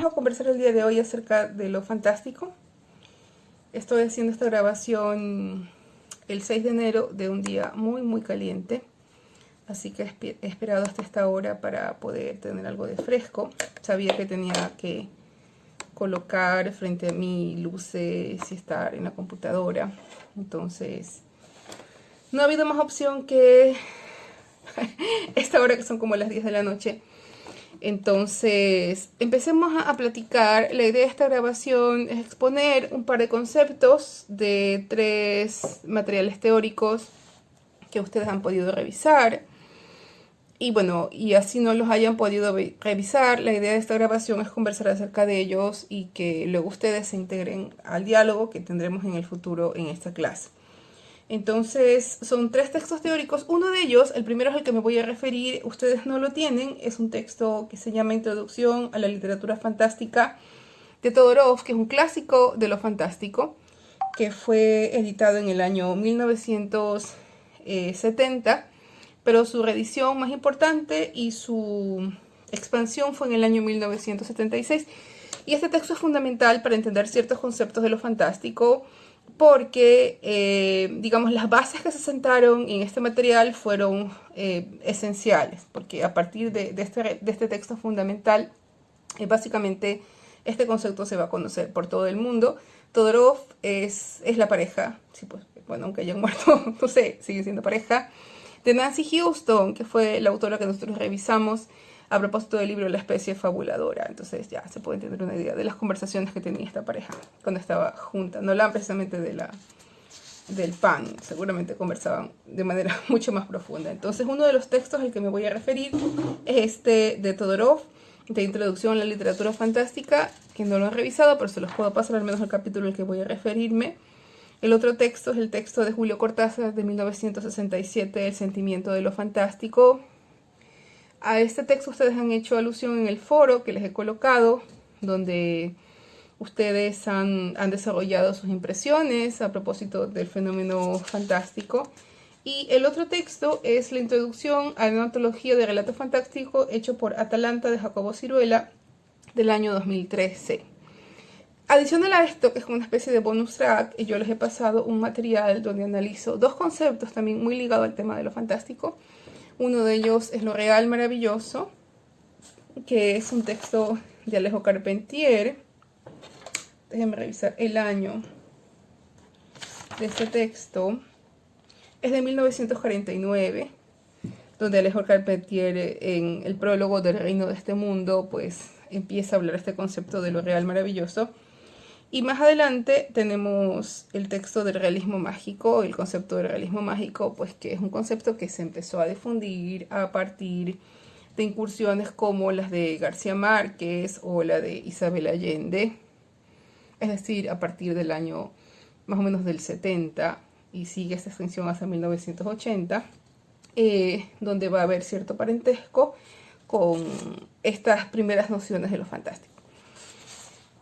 vamos a conversar el día de hoy acerca de lo fantástico. Estoy haciendo esta grabación el 6 de enero de un día muy caliente. Así que he esperado hasta esta hora para poder tener algo de fresco. Sabía que tenía que colocar frente a mí luces y estar en la computadora. Entonces, no ha habido más opción que esta hora, que son como las 10 de la noche. Entonces, empecemos a platicar. La idea de esta grabación es exponer un par de conceptos de 3 materiales teóricos que ustedes han podido revisar. Y bueno, y así no los hayan podido revisar, la idea de esta grabación es conversar acerca de ellos y que luego ustedes se integren al diálogo que tendremos en el futuro en esta clase. Entonces, son 3 textos teóricos. Uno de ellos, el primero es el que me voy a referir, ustedes no lo tienen, es un texto que se llama Introducción a la literatura fantástica de Todorov, que es un clásico de lo fantástico, que fue editado en el año 1970, pero su reedición más importante y su expansión fue en el año 1976. Y este texto es fundamental para entender ciertos conceptos de lo fantástico, porque, digamos, las bases que se sentaron en este material fueron esenciales, porque a partir de este texto fundamental, básicamente este concepto se va a conocer por todo el mundo. Todorov es la pareja, sí, pues, bueno, aunque hayan muerto, no sé, siguen siendo pareja, de Nancy Houston, que fue la autora que nosotros revisamos a propósito del libro La especie fabuladora. Entonces ya se puede tener una idea de las conversaciones que tenía esta pareja cuando estaba junta. No hablaban precisamente del pan, seguramente conversaban de manera mucho más profunda. Entonces, uno de los textos al que me voy a referir es este de Todorov, de Introducción a la literatura fantástica, que no lo han revisado, pero se los puedo pasar al menos el capítulo al que voy a referirme. El otro texto es el texto de Julio Cortázar de 1967, El sentimiento de lo fantástico. A este texto ustedes han hecho alusión en el foro que les he colocado, donde ustedes han desarrollado sus impresiones a propósito del fenómeno fantástico. Y el otro texto es la introducción a una antología de relato fantástico hecho por Atalanta de Jacobo Siruela del año 2013. Adicional a esto, que es una especie de bonus track, yo les he pasado un material donde analizo 2 conceptos también muy ligados al tema de lo fantástico. Uno de ellos es Lo real maravilloso, que es un texto de Alejo Carpentier. Déjenme revisar el año de este texto. Es de 1949, donde Alejo Carpentier, en el prólogo del Reino de este mundo, pues empieza a hablar este concepto de lo real maravilloso. Y más adelante tenemos el texto del realismo mágico, el concepto del realismo mágico, pues que es un concepto que se empezó a difundir a partir de incursiones como las de García Márquez o la de Isabel Allende, es decir, a partir del año más o menos del 70, y sigue esta extensión hasta 1980, donde va a haber cierto parentesco con estas primeras nociones de lo fantástico.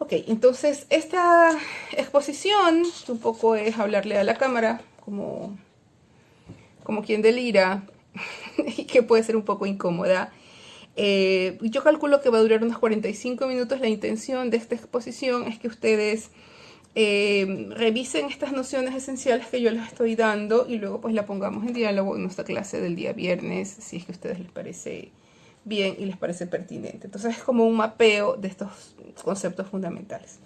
Ok, entonces esta exposición, que un poco es hablarle a la cámara como quien delira y que puede ser un poco incómoda, yo calculo que va a durar unos 45 minutos. La intención de esta exposición es que ustedes revisen estas nociones esenciales que yo les estoy dando y luego pues la pongamos en diálogo en nuestra clase del día viernes, si es que a ustedes les parece bien y les parece pertinente. Entonces es como un mapeo de estos conceptos fundamentales.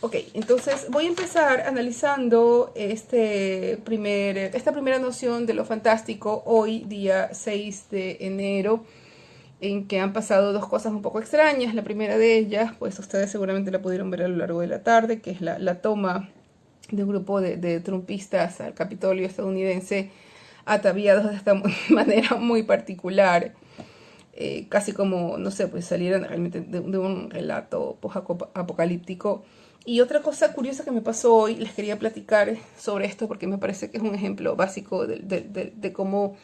Ok, entonces voy a empezar analizando esta primera noción de lo fantástico hoy, día 6 de enero, en que han pasado 2 cosas un poco extrañas. La primera de ellas, pues ustedes seguramente la pudieron ver a lo largo de la tarde, que es la toma de un grupo de trumpistas al Capitolio estadounidense, ataviados de esta manera muy particular. Casi como, no sé, pues salieran realmente de un relato post-apocalíptico. Y otra cosa curiosa que me pasó hoy, les quería platicar sobre esto porque me parece que es un ejemplo básico de cómo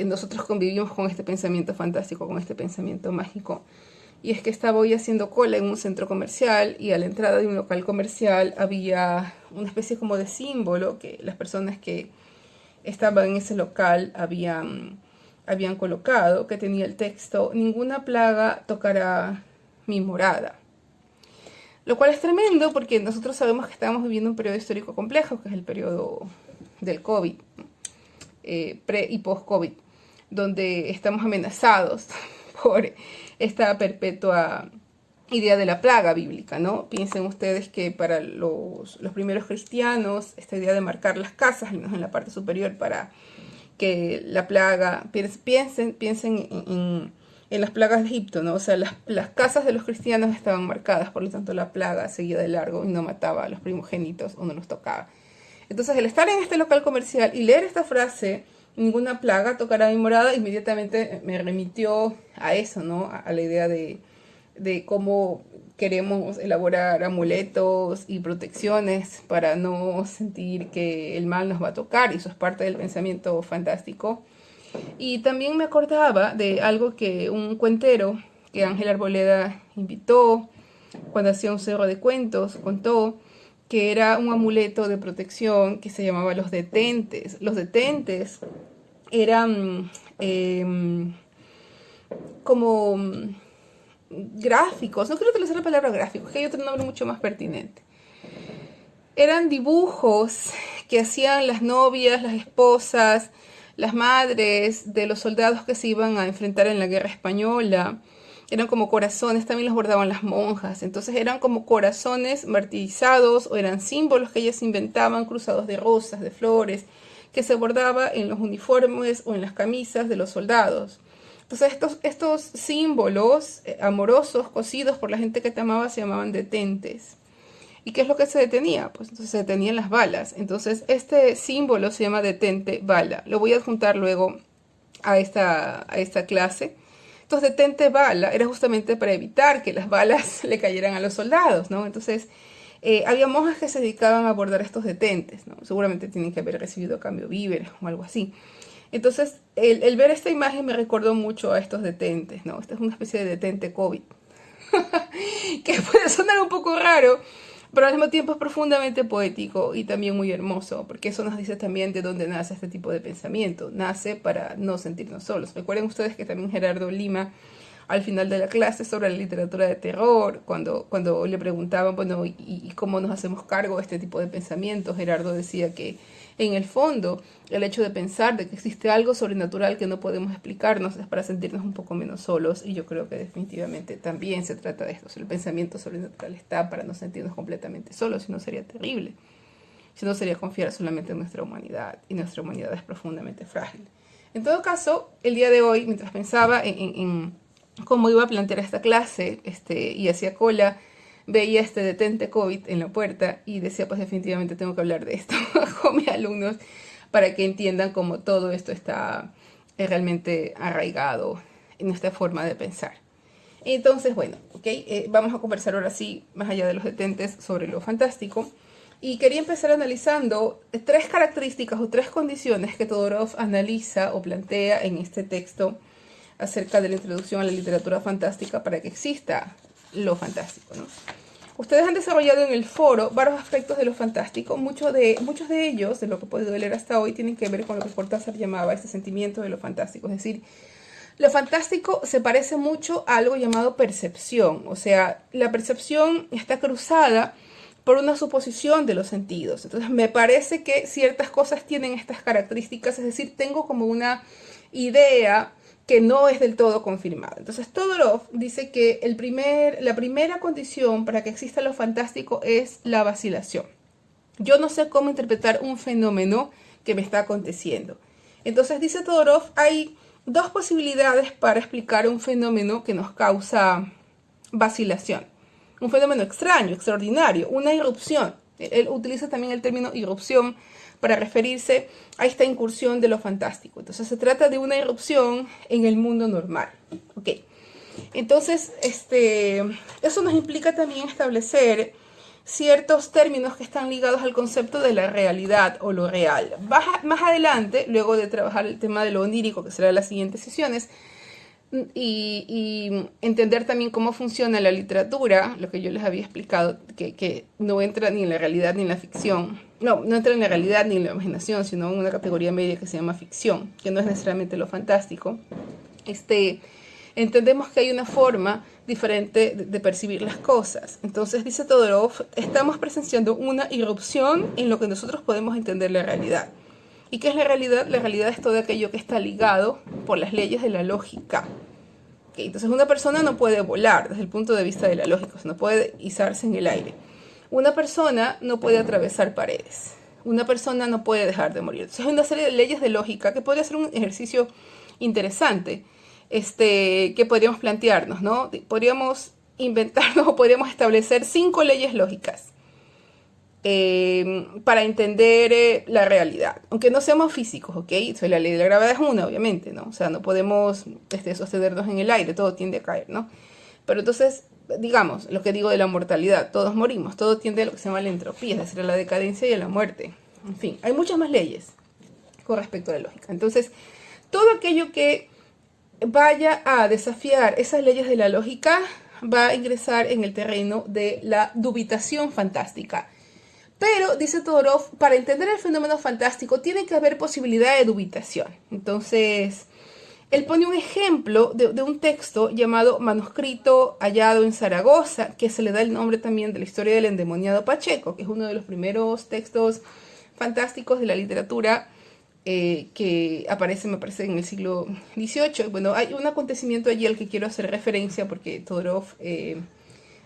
nosotros convivimos con este pensamiento fantástico, con este pensamiento mágico. Y es que estaba hoy haciendo cola en un centro comercial y a la entrada de un local comercial había una especie como de símbolo que las personas que estaban en ese local habían colocado, que tenía el texto: ninguna plaga tocará mi morada. Lo cual es tremendo porque nosotros sabemos que estamos viviendo un periodo histórico complejo, que es el periodo del COVID, pre y post-COVID, donde estamos amenazados por esta perpetua idea de la plaga bíblica, ¿no? Piensen ustedes que para los primeros cristianos, esta idea de marcar las casas, al menos en la parte superior, para que la plaga, piensen en las plagas de Egipto, ¿no? O sea, las casas de los cristianos estaban marcadas, por lo tanto la plaga seguía de largo y no mataba a los primogénitos o no los tocaba. Entonces, el estar en este local comercial y leer esta frase, ninguna plaga tocará mi morada, inmediatamente me remitió a eso, ¿no? A la idea de cómo queremos elaborar amuletos y protecciones para no sentir que el mal nos va a tocar, y eso es parte del pensamiento fantástico. Y también me acordaba de algo que un cuentero que Ángel Arboleda invitó cuando hacía un cerro de cuentos, contó que era un amuleto de protección que se llamaba los detentes. Los detentes eran como gráficos, no quiero utilizar la palabra gráficos, que hay otro nombre mucho más pertinente. Eran dibujos que hacían las novias, las esposas, las madres de los soldados que se iban a enfrentar en la guerra española. Eran como corazones, también los bordaban las monjas. Entonces eran como corazones martirizados, o eran símbolos que ellas inventaban, cruzados de rosas, de flores, que se bordaba en los uniformes o en las camisas de los soldados. Entonces estos símbolos amorosos, cosidos por la gente que te amaba, se llamaban detentes. ¿Y qué es lo que se detenía? Pues entonces se detenían las balas. Entonces este símbolo se llama detente bala. Lo voy a adjuntar luego a esta clase. Entonces detente bala era justamente para evitar que las balas le cayeran a los soldados, ¿no? Entonces había monjas que se dedicaban a bordar estos detentes, ¿no? Seguramente tienen que haber recibido a cambio víveres o algo así. Entonces el ver esta imagen me recordó mucho a estos detentes, ¿no? Esta es una especie de detente COVID. Que puede sonar un poco raro, pero al mismo tiempo es profundamente poético y también muy hermoso, porque eso nos dice también de dónde nace este tipo de pensamiento. Nace para no sentirnos solos. Recuerden ustedes que también Gerardo Lima, al final de la clase sobre la literatura de terror, cuando le preguntaban, bueno, ¿y cómo nos hacemos cargo de este tipo de pensamientos? Gerardo decía que en el fondo el hecho de pensar de que existe algo sobrenatural que no podemos explicarnos es para sentirnos un poco menos solos, y yo creo que definitivamente también se trata de esto. O sea, el pensamiento sobrenatural está para no sentirnos completamente solos, si no sería terrible, si no sería confiar solamente en nuestra humanidad, y nuestra humanidad es profundamente frágil. En todo caso, el día de hoy, mientras pensaba en cómo iba a plantear esta clase y hacía cola, veía este detente COVID en la puerta y decía, pues definitivamente tengo que hablar de esto con mis alumnos para que entiendan cómo todo esto está realmente arraigado en nuestra forma de pensar. Entonces, bueno, vamos a conversar ahora sí, más allá de los detentes, sobre lo fantástico. Y quería empezar analizando tres características o tres condiciones que Todorov analiza o plantea en este texto acerca de la introducción a la literatura fantástica para que exista lo fantástico, ¿no? Ustedes han desarrollado en el foro varios aspectos de lo fantástico. Muchos de ellos, de lo que he podido leer hasta hoy, tienen que ver con lo que Cortázar llamaba este sentimiento de lo fantástico. Es decir, lo fantástico se parece mucho a algo llamado percepción. O sea, la percepción está cruzada por una suposición de los sentidos. Entonces, me parece que ciertas cosas tienen estas características. Es decir, tengo como una idea que no es del todo confirmada. Entonces Todorov dice que la primera condición para que exista lo fantástico es la vacilación. Yo no sé cómo interpretar un fenómeno que me está aconteciendo. Entonces dice Todorov, hay dos posibilidades para explicar un fenómeno que nos causa vacilación. Un fenómeno extraño, extraordinario, una irrupción. Él utiliza también el término irrupción para referirse a esta incursión de lo fantástico. Entonces se trata de una irrupción en el mundo normal. Entonces eso nos implica también establecer ciertos términos que están ligados al concepto de la realidad o lo real. Más adelante, luego de trabajar el tema de lo onírico, que será en las siguientes sesiones, y entender también cómo funciona la literatura, lo que yo les había explicado, que no entra ni en la realidad ni en la ficción. No entra en la realidad ni en la imaginación, sino en una categoría media que se llama ficción, que no es necesariamente lo fantástico. Entendemos que hay una forma diferente de percibir las cosas. Entonces, dice Todorov, estamos presenciando una irrupción en lo que nosotros podemos entender la realidad. ¿Y qué es la realidad? La realidad es todo aquello que está ligado por las leyes de la lógica. ¿Okay? Entonces, una persona no puede volar desde el punto de vista de la lógica, o sea, no puede izarse en el aire. Una persona no puede atravesar paredes. Una persona no puede dejar de morir. Entonces, hay una serie de leyes de lógica que podría ser un ejercicio interesante que podríamos plantearnos, ¿no? Podríamos inventarnos o podríamos establecer 5 leyes lógicas para entender la realidad, aunque no seamos físicos, ¿ok? La ley de la gravedad es una, obviamente, ¿no? O sea, no podemos sostenernos en el aire, todo tiende a caer, ¿no? Pero entonces, digamos, lo que digo de la mortalidad, todos morimos, todo tiende a lo que se llama la entropía, es decir, a la decadencia y a la muerte. En fin, hay muchas más leyes con respecto a la lógica. Entonces, todo aquello que vaya a desafiar esas leyes de la lógica va a ingresar en el terreno de la dubitación fantástica. Pero, dice Todorov, para entender el fenómeno fantástico tiene que haber posibilidad de dubitación. Entonces, él pone un ejemplo de un texto llamado Manuscrito hallado en Zaragoza, que se le da el nombre también de la historia del endemoniado Pacheco, que es uno de los primeros textos fantásticos de la literatura que aparece, me parece, en el siglo XVIII. Bueno, hay un acontecimiento allí al que quiero hacer referencia porque Todorov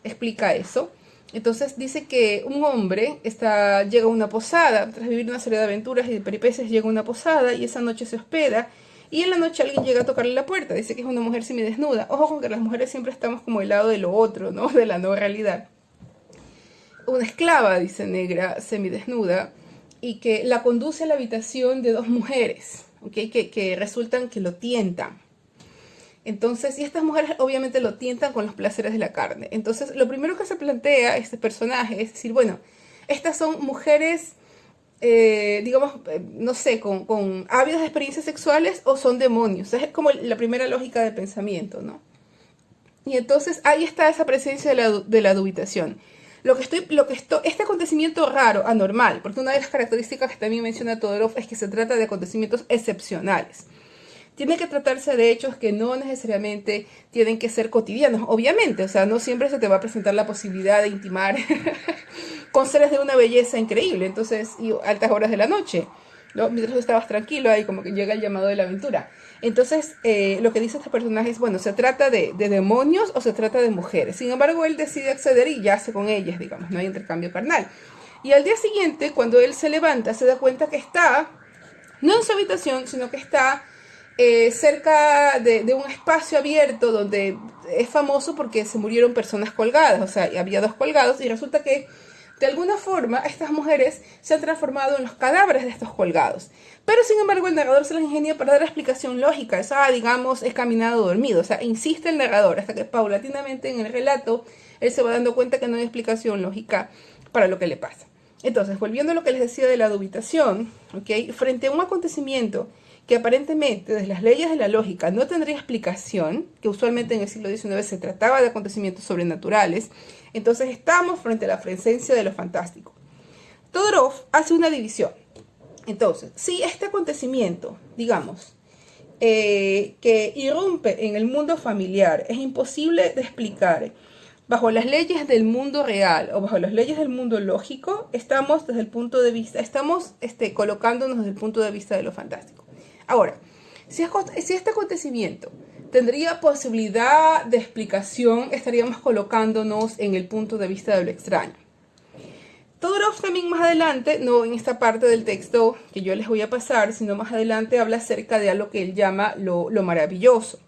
explica eso. Entonces dice que un hombre llega a una posada, tras vivir una serie de aventuras y de peripecias, llega a una posada y esa noche se hospeda. Y en la noche alguien llega a tocarle la puerta, dice que es una mujer semidesnuda. Ojo con que las mujeres siempre estamos como del lado de lo otro, ¿no? De la no realidad. Una esclava, dice, negra, semidesnuda, y que la conduce a la habitación de 2 mujeres, ¿okay? que resultan que lo tientan. Entonces, y estas mujeres obviamente lo tientan con los placeres de la carne. Entonces, lo primero que se plantea este personaje es decir, bueno, estas son mujeres, digamos, no sé, con ávidas experiencias sexuales o son demonios. Es como la primera lógica de pensamiento, ¿no? Y entonces ahí está esa presencia de la dubitación. Este acontecimiento raro, anormal, porque una de las características que también menciona Todorov es que se trata de acontecimientos excepcionales. Tiene que tratarse de hechos que no necesariamente tienen que ser cotidianos, obviamente, o sea, no siempre se te va a presentar la posibilidad de intimar con seres de una belleza increíble, entonces, y altas horas de la noche, ¿no? Mientras tú estabas tranquilo, ahí como que llega el llamado de la aventura. Entonces, lo que dice este personaje es, bueno, ¿se trata de demonios o se trata de mujeres? Sin embargo, él decide acceder y yace con ellas, digamos, no hay intercambio carnal. Y al día siguiente, cuando él se levanta, se da cuenta que está, no en su habitación, sino que está cerca de un espacio abierto donde es famoso porque se murieron personas colgadas, o sea, había 2 colgados y resulta que de alguna forma estas mujeres se han transformado en los cadáveres de estos colgados. Pero sin embargo el narrador se la ingenia para dar la explicación lógica, digamos, he caminado dormido, o sea, insiste el narrador hasta que paulatinamente en el relato él se va dando cuenta que no hay explicación lógica para lo que le pasa. Entonces, volviendo a lo que les decía de la dubitación, ¿okay? Frente a un acontecimiento que aparentemente desde las leyes de la lógica no tendría explicación, que usualmente en el siglo XIX se trataba de acontecimientos sobrenaturales, entonces estamos frente a la presencia de lo fantástico. Todorov hace una división. Entonces, si este acontecimiento, digamos, que irrumpe en el mundo familiar es imposible de explicar bajo las leyes del mundo real o bajo las leyes del mundo lógico, estamos desde el punto de vista, colocándonos desde el punto de vista de lo fantástico. Ahora, si este acontecimiento tendría posibilidad de explicación, estaríamos colocándonos en el punto de vista de lo extraño. Todorov también más adelante, no en esta parte del texto que yo les voy a pasar, sino más adelante habla acerca de algo que él llama lo maravilloso.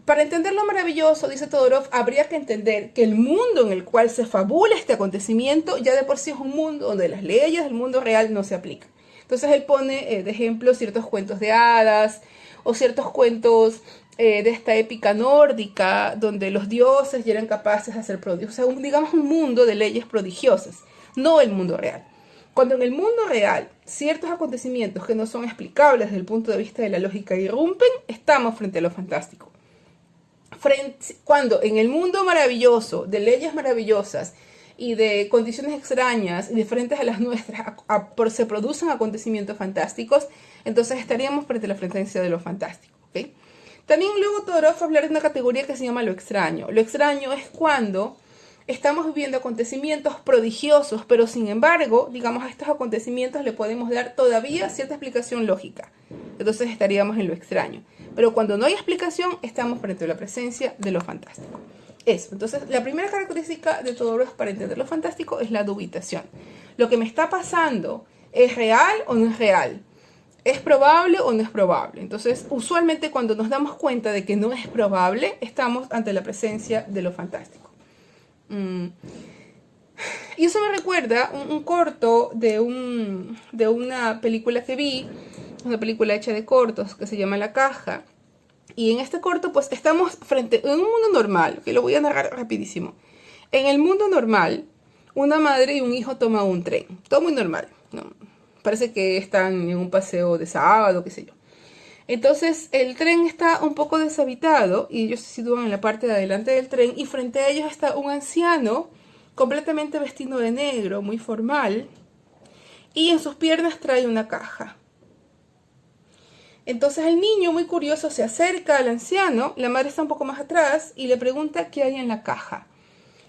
Para entender lo maravilloso, dice Todorov, habría que entender que el mundo en el cual se fabula este acontecimiento ya de por sí es un mundo donde las leyes del mundo real no se aplican. Entonces él pone de ejemplo ciertos cuentos de hadas o ciertos cuentos de esta épica nórdica donde los dioses ya eran capaces de hacer prodigios. O sea, digamos un mundo de leyes prodigiosas, no el mundo real. Cuando en el mundo real ciertos acontecimientos que no son explicables desde el punto de vista de la lógica irrumpen, estamos frente a lo fantástico. Cuando en el mundo maravilloso, de leyes maravillosas y de condiciones extrañas y diferentes a las nuestras, se producen acontecimientos fantásticos, entonces estaríamos frente a la presencia de lo fantástico, ¿okay? También luego Todorov va a hablar de una categoría que se llama lo extraño. Lo extraño es cuando estamos viviendo acontecimientos prodigiosos, pero sin embargo, digamos, a estos acontecimientos le podemos dar todavía cierta explicación lógica. Entonces estaríamos en lo extraño. Pero cuando no hay explicación, estamos frente a la presencia de lo fantástico. Eso. Entonces, la primera característica de Todorov para entender lo fantástico es la dubitación. Lo que me está pasando, ¿es real o no es real? ¿Es probable o no es probable? Entonces, usualmente cuando nos damos cuenta de que no es probable, estamos ante la presencia de lo fantástico. Y eso me recuerda un corto de una película que vi, una película hecha de cortos que se llama La Caja. Y en este corto, pues estamos frente a un mundo normal, que lo voy a narrar rapidísimo. En el mundo normal, una madre y un hijo toman un tren. Todo muy normal, ¿no? Parece que están en un paseo de sábado, qué sé yo. Entonces el tren está un poco deshabitado y ellos se sitúan en la parte de adelante del tren y frente a ellos está un anciano completamente vestido de negro, muy formal, y en sus piernas trae una caja. Entonces el niño, muy curioso, se acerca al anciano, la madre está un poco más atrás y le pregunta qué hay en la caja.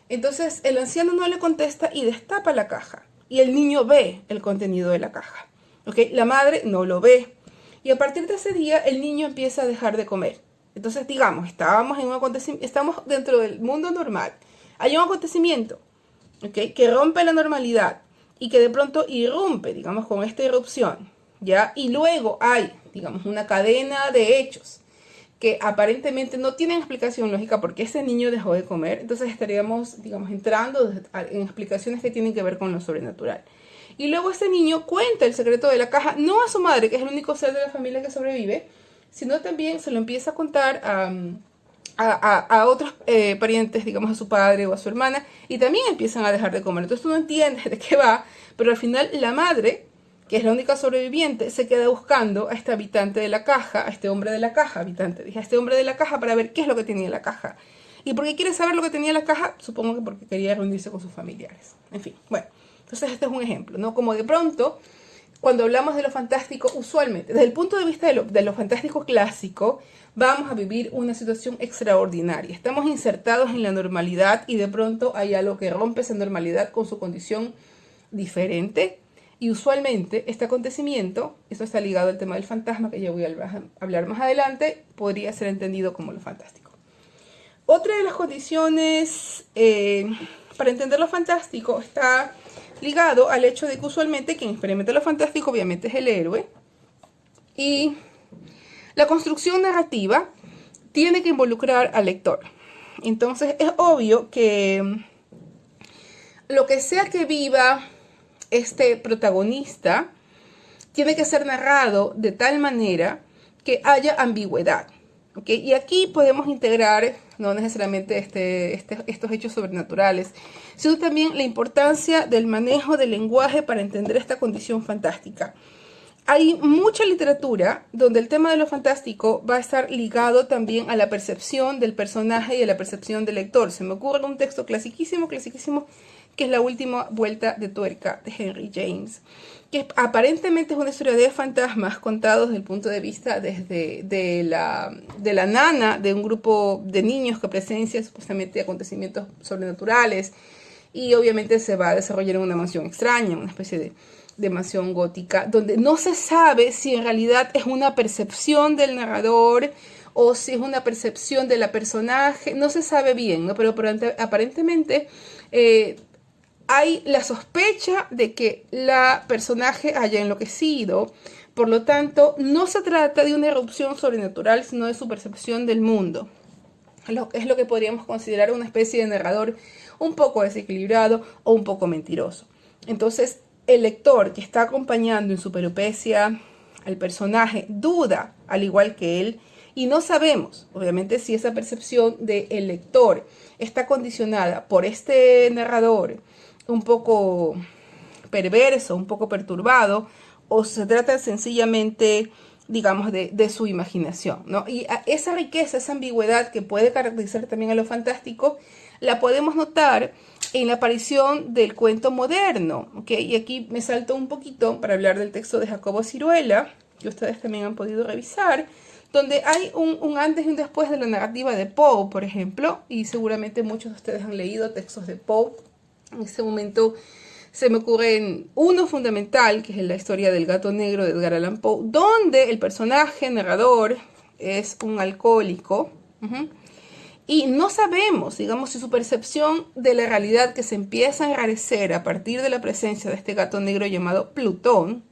Entonces el anciano no le contesta y destapa la caja. Y el niño ve el contenido de la caja. ¿Okay? La madre no lo ve. Y a partir de ese día el niño empieza a dejar de comer. Entonces, digamos, estamos dentro del mundo normal. Hay un acontecimiento, ¿okay?, que rompe la normalidad y que de pronto irrumpe, digamos, con esta irrupción, ¿ya? Y luego hay, digamos, una cadena de hechos que aparentemente no tienen explicación lógica porque ese niño dejó de comer. Entonces estaríamos, digamos, entrando en explicaciones que tienen que ver con lo sobrenatural. Y luego este niño cuenta el secreto de la caja, no a su madre, que es el único ser de la familia que sobrevive, sino también se lo empieza a contar a otros parientes, digamos a su padre o a su hermana, y también empiezan a dejar de comer. Entonces tú no entiendes de qué va, pero al final la madre, que es la única sobreviviente, se queda buscando a este habitante de la caja, a este hombre de la caja, a este hombre de la caja para ver qué es lo que tenía en la caja. ¿Y por qué quiere saber lo que tenía en la caja? Supongo que porque quería reunirse con sus familiares. En fin, bueno. Entonces este es un ejemplo, ¿no? Como de pronto, cuando hablamos de lo fantástico, usualmente, desde el punto de vista de lo fantástico clásico, vamos a vivir una situación extraordinaria. Estamos insertados en la normalidad y de pronto hay algo que rompe esa normalidad con su condición diferente. Y usualmente este acontecimiento, eso está ligado al tema del fantasma, que ya voy a hablar más adelante, podría ser entendido como lo fantástico. Otra de las condiciones para entender lo fantástico está ligado al hecho de que usualmente quien experimenta lo fantástico obviamente es el héroe, y la construcción narrativa tiene que involucrar al lector. Entonces es obvio que lo que sea que viva este protagonista tiene que ser narrado de tal manera que haya ambigüedad. ¿Okay? Y aquí podemos integrar no necesariamente estos hechos sobrenaturales, sino también la importancia del manejo del lenguaje para entender esta condición fantástica. Hay mucha literatura donde el tema de lo fantástico va a estar ligado también a la percepción del personaje y a la percepción del lector. Se me ocurre un texto clasiquísimo, que es La última vuelta de tuerca de Henry James, que aparentemente es una historia de fantasmas contados desde el punto de vista de la nana de un grupo de niños que presencia supuestamente acontecimientos sobrenaturales, y obviamente se va a desarrollar en una mansión extraña, una especie de mansión gótica, donde no se sabe si en realidad es una percepción del narrador o si es una percepción de la personaje, no se sabe bien, ¿no? Pero aparentemente hay la sospecha de que la personaje haya enloquecido. Por lo tanto, no se trata de una erupción sobrenatural, sino de su percepción del mundo. Es lo que podríamos considerar una especie de narrador un poco desequilibrado o un poco mentiroso. Entonces, el lector que está acompañando en su peripecia al personaje duda, al igual que él, y no sabemos, obviamente, si esa percepción del lector está condicionada por este narrador un poco perverso, un poco perturbado, o se trata sencillamente, digamos, de su imaginación, ¿no? Y esa riqueza, esa ambigüedad que puede caracterizar también a lo fantástico, la podemos notar en la aparición del cuento moderno, ¿ok? Y aquí me salto un poquito para hablar del texto de Jacobo Siruela, que ustedes también han podido revisar, donde hay un antes y un después de la narrativa de Poe, por ejemplo, y seguramente muchos de ustedes han leído textos de Poe. En este momento se me ocurre uno fundamental, que es la historia del gato negro de Edgar Allan Poe, donde el personaje narrador es un alcohólico, y no sabemos, digamos, si su percepción de la realidad que se empieza a enrarecer a partir de la presencia de este gato negro llamado Plutón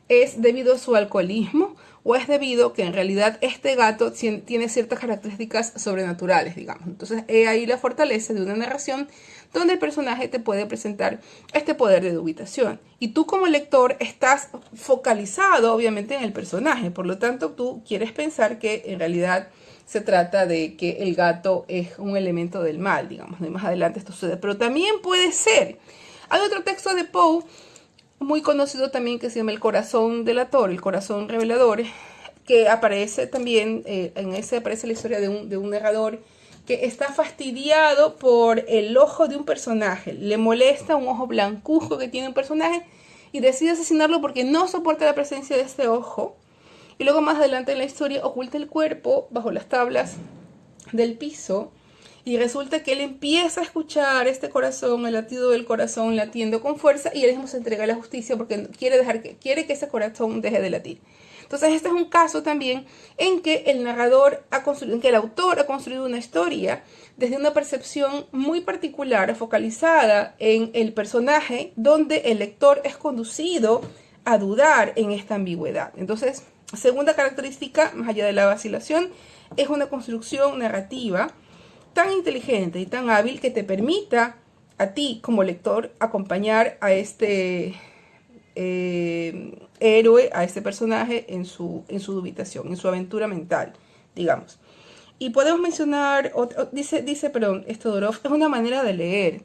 es debido a su alcoholismo o es debido a que en realidad este gato tiene ciertas características sobrenaturales, digamos. Entonces, ahí la fortaleza de una narración donde el personaje te puede presentar este poder de dubitación. Y tú como lector estás focalizado, obviamente, en el personaje. Por lo tanto, tú quieres pensar que en realidad se trata de que el gato es un elemento del mal, digamos. Más adelante esto sucede. Pero también puede ser. Hay otro texto de Poe muy conocido también que se llama El corazón delator, el corazón revelador, que aparece también, en ese aparece la historia de un narrador que está fastidiado por el ojo de un personaje. Le molesta un ojo blancuzco que tiene un personaje y decide asesinarlo porque no soporta la presencia de este ojo. Y luego más adelante en la historia oculta el cuerpo bajo las tablas del piso y resulta que él empieza a escuchar este corazón, el latido del corazón latiendo con fuerza, y él mismo se entrega a la justicia porque quiere que ese corazón deje de latir. Entonces este es un caso también en que el narrador en que el autor ha construido una historia desde una percepción muy particular, focalizada en el personaje, donde el lector es conducido a dudar en esta ambigüedad. Entonces, segunda característica, más allá de la vacilación, es una construcción narrativa tan inteligente y tan hábil que te permita a ti como lector acompañar a este héroe, a este personaje en su dubitación, en su aventura mental, digamos. Y podemos mencionar, dice Todorov, es una manera de leer.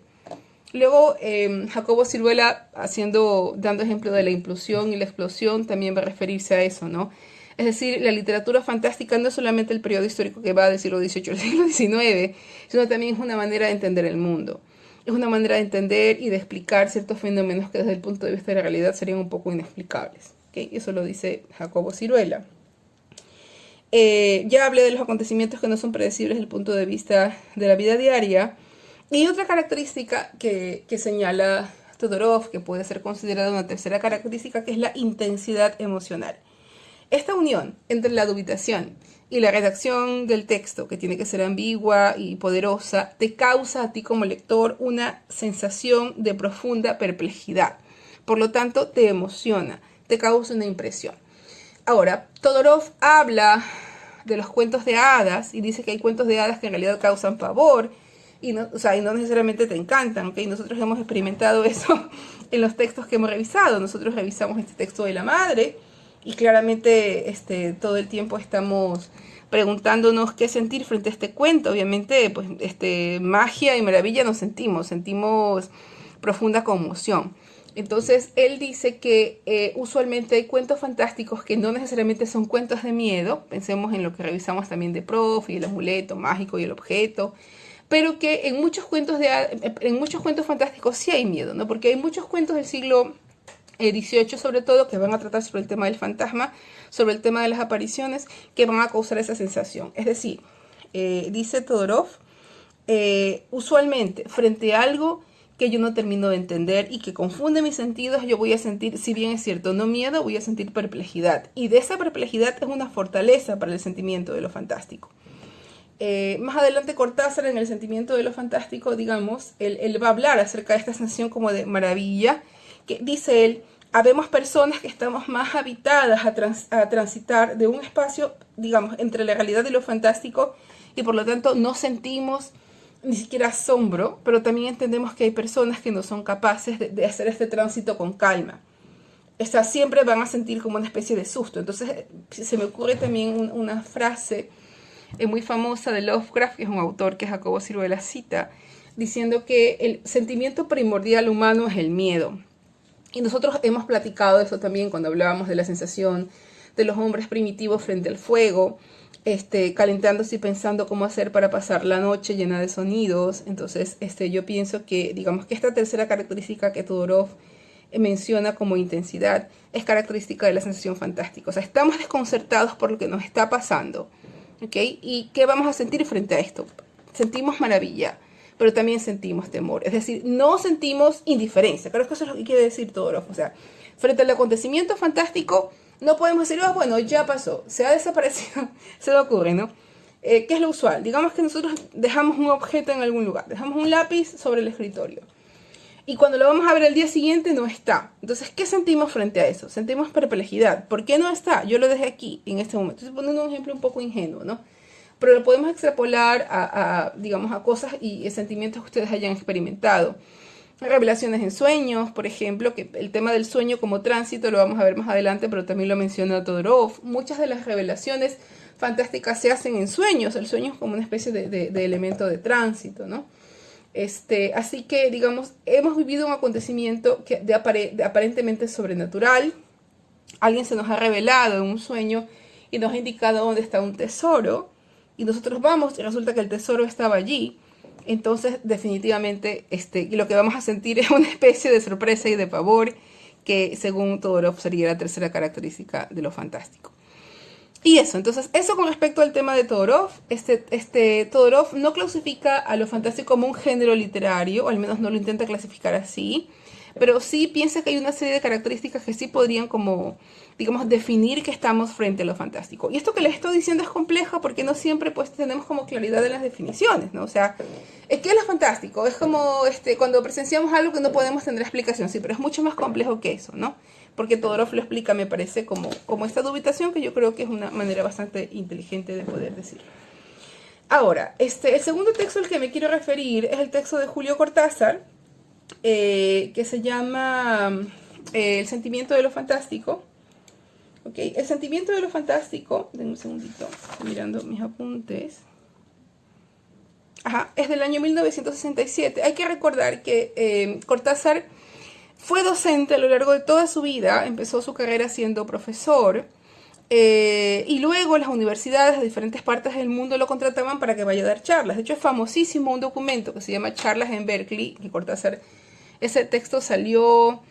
Luego Jacobo Siruela, dando ejemplo de la implosión y la explosión, también va a referirse a eso, ¿no? Es decir, la literatura fantástica no es solamente el periodo histórico que va del siglo XVIII al siglo XIX, sino también es una manera de entender el mundo. Es una manera de entender y de explicar ciertos fenómenos que desde el punto de vista de la realidad serían un poco inexplicables. ¿Okay? Eso lo dice Jacobo Siruela. Ya hablé de los acontecimientos que no son predecibles desde el punto de vista de la vida diaria. Y otra característica que señala Todorov, que puede ser considerada una tercera característica, que es la intensidad emocional. Esta unión entre la dubitación y la redacción del texto, que tiene que ser ambigua y poderosa, te causa a ti como lector una sensación de profunda perplejidad. Por lo tanto, te emociona, te causa una impresión. Ahora, Todorov habla de los cuentos de hadas y dice que hay cuentos de hadas que en realidad causan pavor y no necesariamente te encantan. ¿Okay? Nosotros hemos experimentado eso en los textos que hemos revisado. Nosotros revisamos este texto de la madre y claramente todo el tiempo estamos preguntándonos qué sentir frente a este cuento. Obviamente, pues, magia y maravilla nos sentimos profunda conmoción. Entonces, él dice que usualmente hay cuentos fantásticos que no necesariamente son cuentos de miedo. Pensemos en lo que revisamos también de Prof y el amuleto mágico y el objeto. Pero que en muchos cuentos fantásticos sí hay miedo, ¿no? Porque hay muchos cuentos del siglo XVIII sobre todo, que van a tratar sobre el tema del fantasma, sobre el tema de las apariciones, que van a causar esa sensación. Es decir, dice Todorov, usualmente frente a algo que yo no termino de entender y que confunde mis sentidos, yo voy a sentir, si bien es cierto, no miedo, voy a sentir perplejidad. Y de esa perplejidad es una fortaleza para el sentimiento de lo fantástico. Más adelante Cortázar, en el sentimiento de lo fantástico, digamos, él va a hablar acerca de esta sensación como de maravilla, que dice él, habemos personas que estamos más habitadas a transitar de un espacio, digamos, entre la realidad y lo fantástico, y por lo tanto no sentimos ni siquiera asombro, pero también entendemos que hay personas que no son capaces de hacer este tránsito con calma. Siempre van a sentir como una especie de susto. Entonces se me ocurre también una frase muy famosa de Lovecraft, que es un autor que Jacobo Siruela cita, diciendo que el sentimiento primordial humano es el miedo. Y nosotros hemos platicado de eso también cuando hablábamos de la sensación de los hombres primitivos frente al fuego, calentándose y pensando cómo hacer para pasar la noche llena de sonidos. Entonces, yo pienso que, digamos que esta tercera característica que Todorov menciona como intensidad, es característica de la sensación fantástica. O sea, estamos desconcertados por lo que nos está pasando, ¿ok? ¿Y qué vamos a sentir frente a esto? Sentimos maravilla, pero también sentimos temor. Es decir, no sentimos indiferencia. Creo que eso es lo que quiere decir Todorov. O sea, frente al acontecimiento fantástico, no podemos decir, bueno, ya pasó, se ha desaparecido, se le ocurre, ¿no? ¿Qué es lo usual? Digamos que nosotros dejamos un objeto en algún lugar, dejamos un lápiz sobre el escritorio. Y cuando lo vamos a ver al día siguiente no está. Entonces, ¿qué sentimos frente a eso? Sentimos perplejidad. ¿Por qué no está? Yo lo dejé aquí, en este momento. Estoy poniendo un ejemplo un poco ingenuo, ¿no? Pero lo podemos extrapolar digamos, a cosas y sentimientos que ustedes hayan experimentado. Revelaciones en sueños, por ejemplo, que el tema del sueño como tránsito lo vamos a ver más adelante, pero también lo menciona Todorov. Muchas de las revelaciones fantásticas se hacen en sueños. El sueño es como una especie de elemento de tránsito, ¿no? Así que, digamos, hemos vivido un acontecimiento de aparentemente sobrenatural. Alguien se nos ha revelado en un sueño y nos ha indicado dónde está un tesoro. Y nosotros vamos y resulta que el tesoro estaba allí. Entonces, definitivamente, lo que vamos a sentir es una especie de sorpresa y de pavor, que según Todorov sería la tercera característica de lo fantástico. Y eso, entonces, eso con respecto al tema de Todorov. Todorov no clasifica a lo fantástico como un género literario, o al menos no lo intenta clasificar así, pero sí piensa que hay una serie de características que sí podrían como, digamos, definir que estamos frente a lo fantástico. Y esto que les estoy diciendo es complejo porque no siempre pues tenemos como claridad en las definiciones, ¿no? O sea, ¿qué es lo fantástico? Es como cuando presenciamos algo que no podemos tener explicación, sí, pero es mucho más complejo que eso, ¿no? Porque Todorov lo explica, me parece, como esta dubitación, que yo creo que es una manera bastante inteligente de poder decirlo. Ahora, el segundo texto al que me quiero referir es el texto de Julio Cortázar, que se llama El sentimiento de lo fantástico. Okay. El sentimiento de lo fantástico, denme un segundito, estoy mirando mis apuntes. Ajá, es del año 1967. Hay que recordar que Cortázar fue docente a lo largo de toda su vida, empezó su carrera siendo profesor, y luego las universidades de diferentes partes del mundo lo contrataban para que vaya a dar charlas. De hecho, es famosísimo un documento que se llama Charlas en Berkeley, que Cortázar, ese texto salió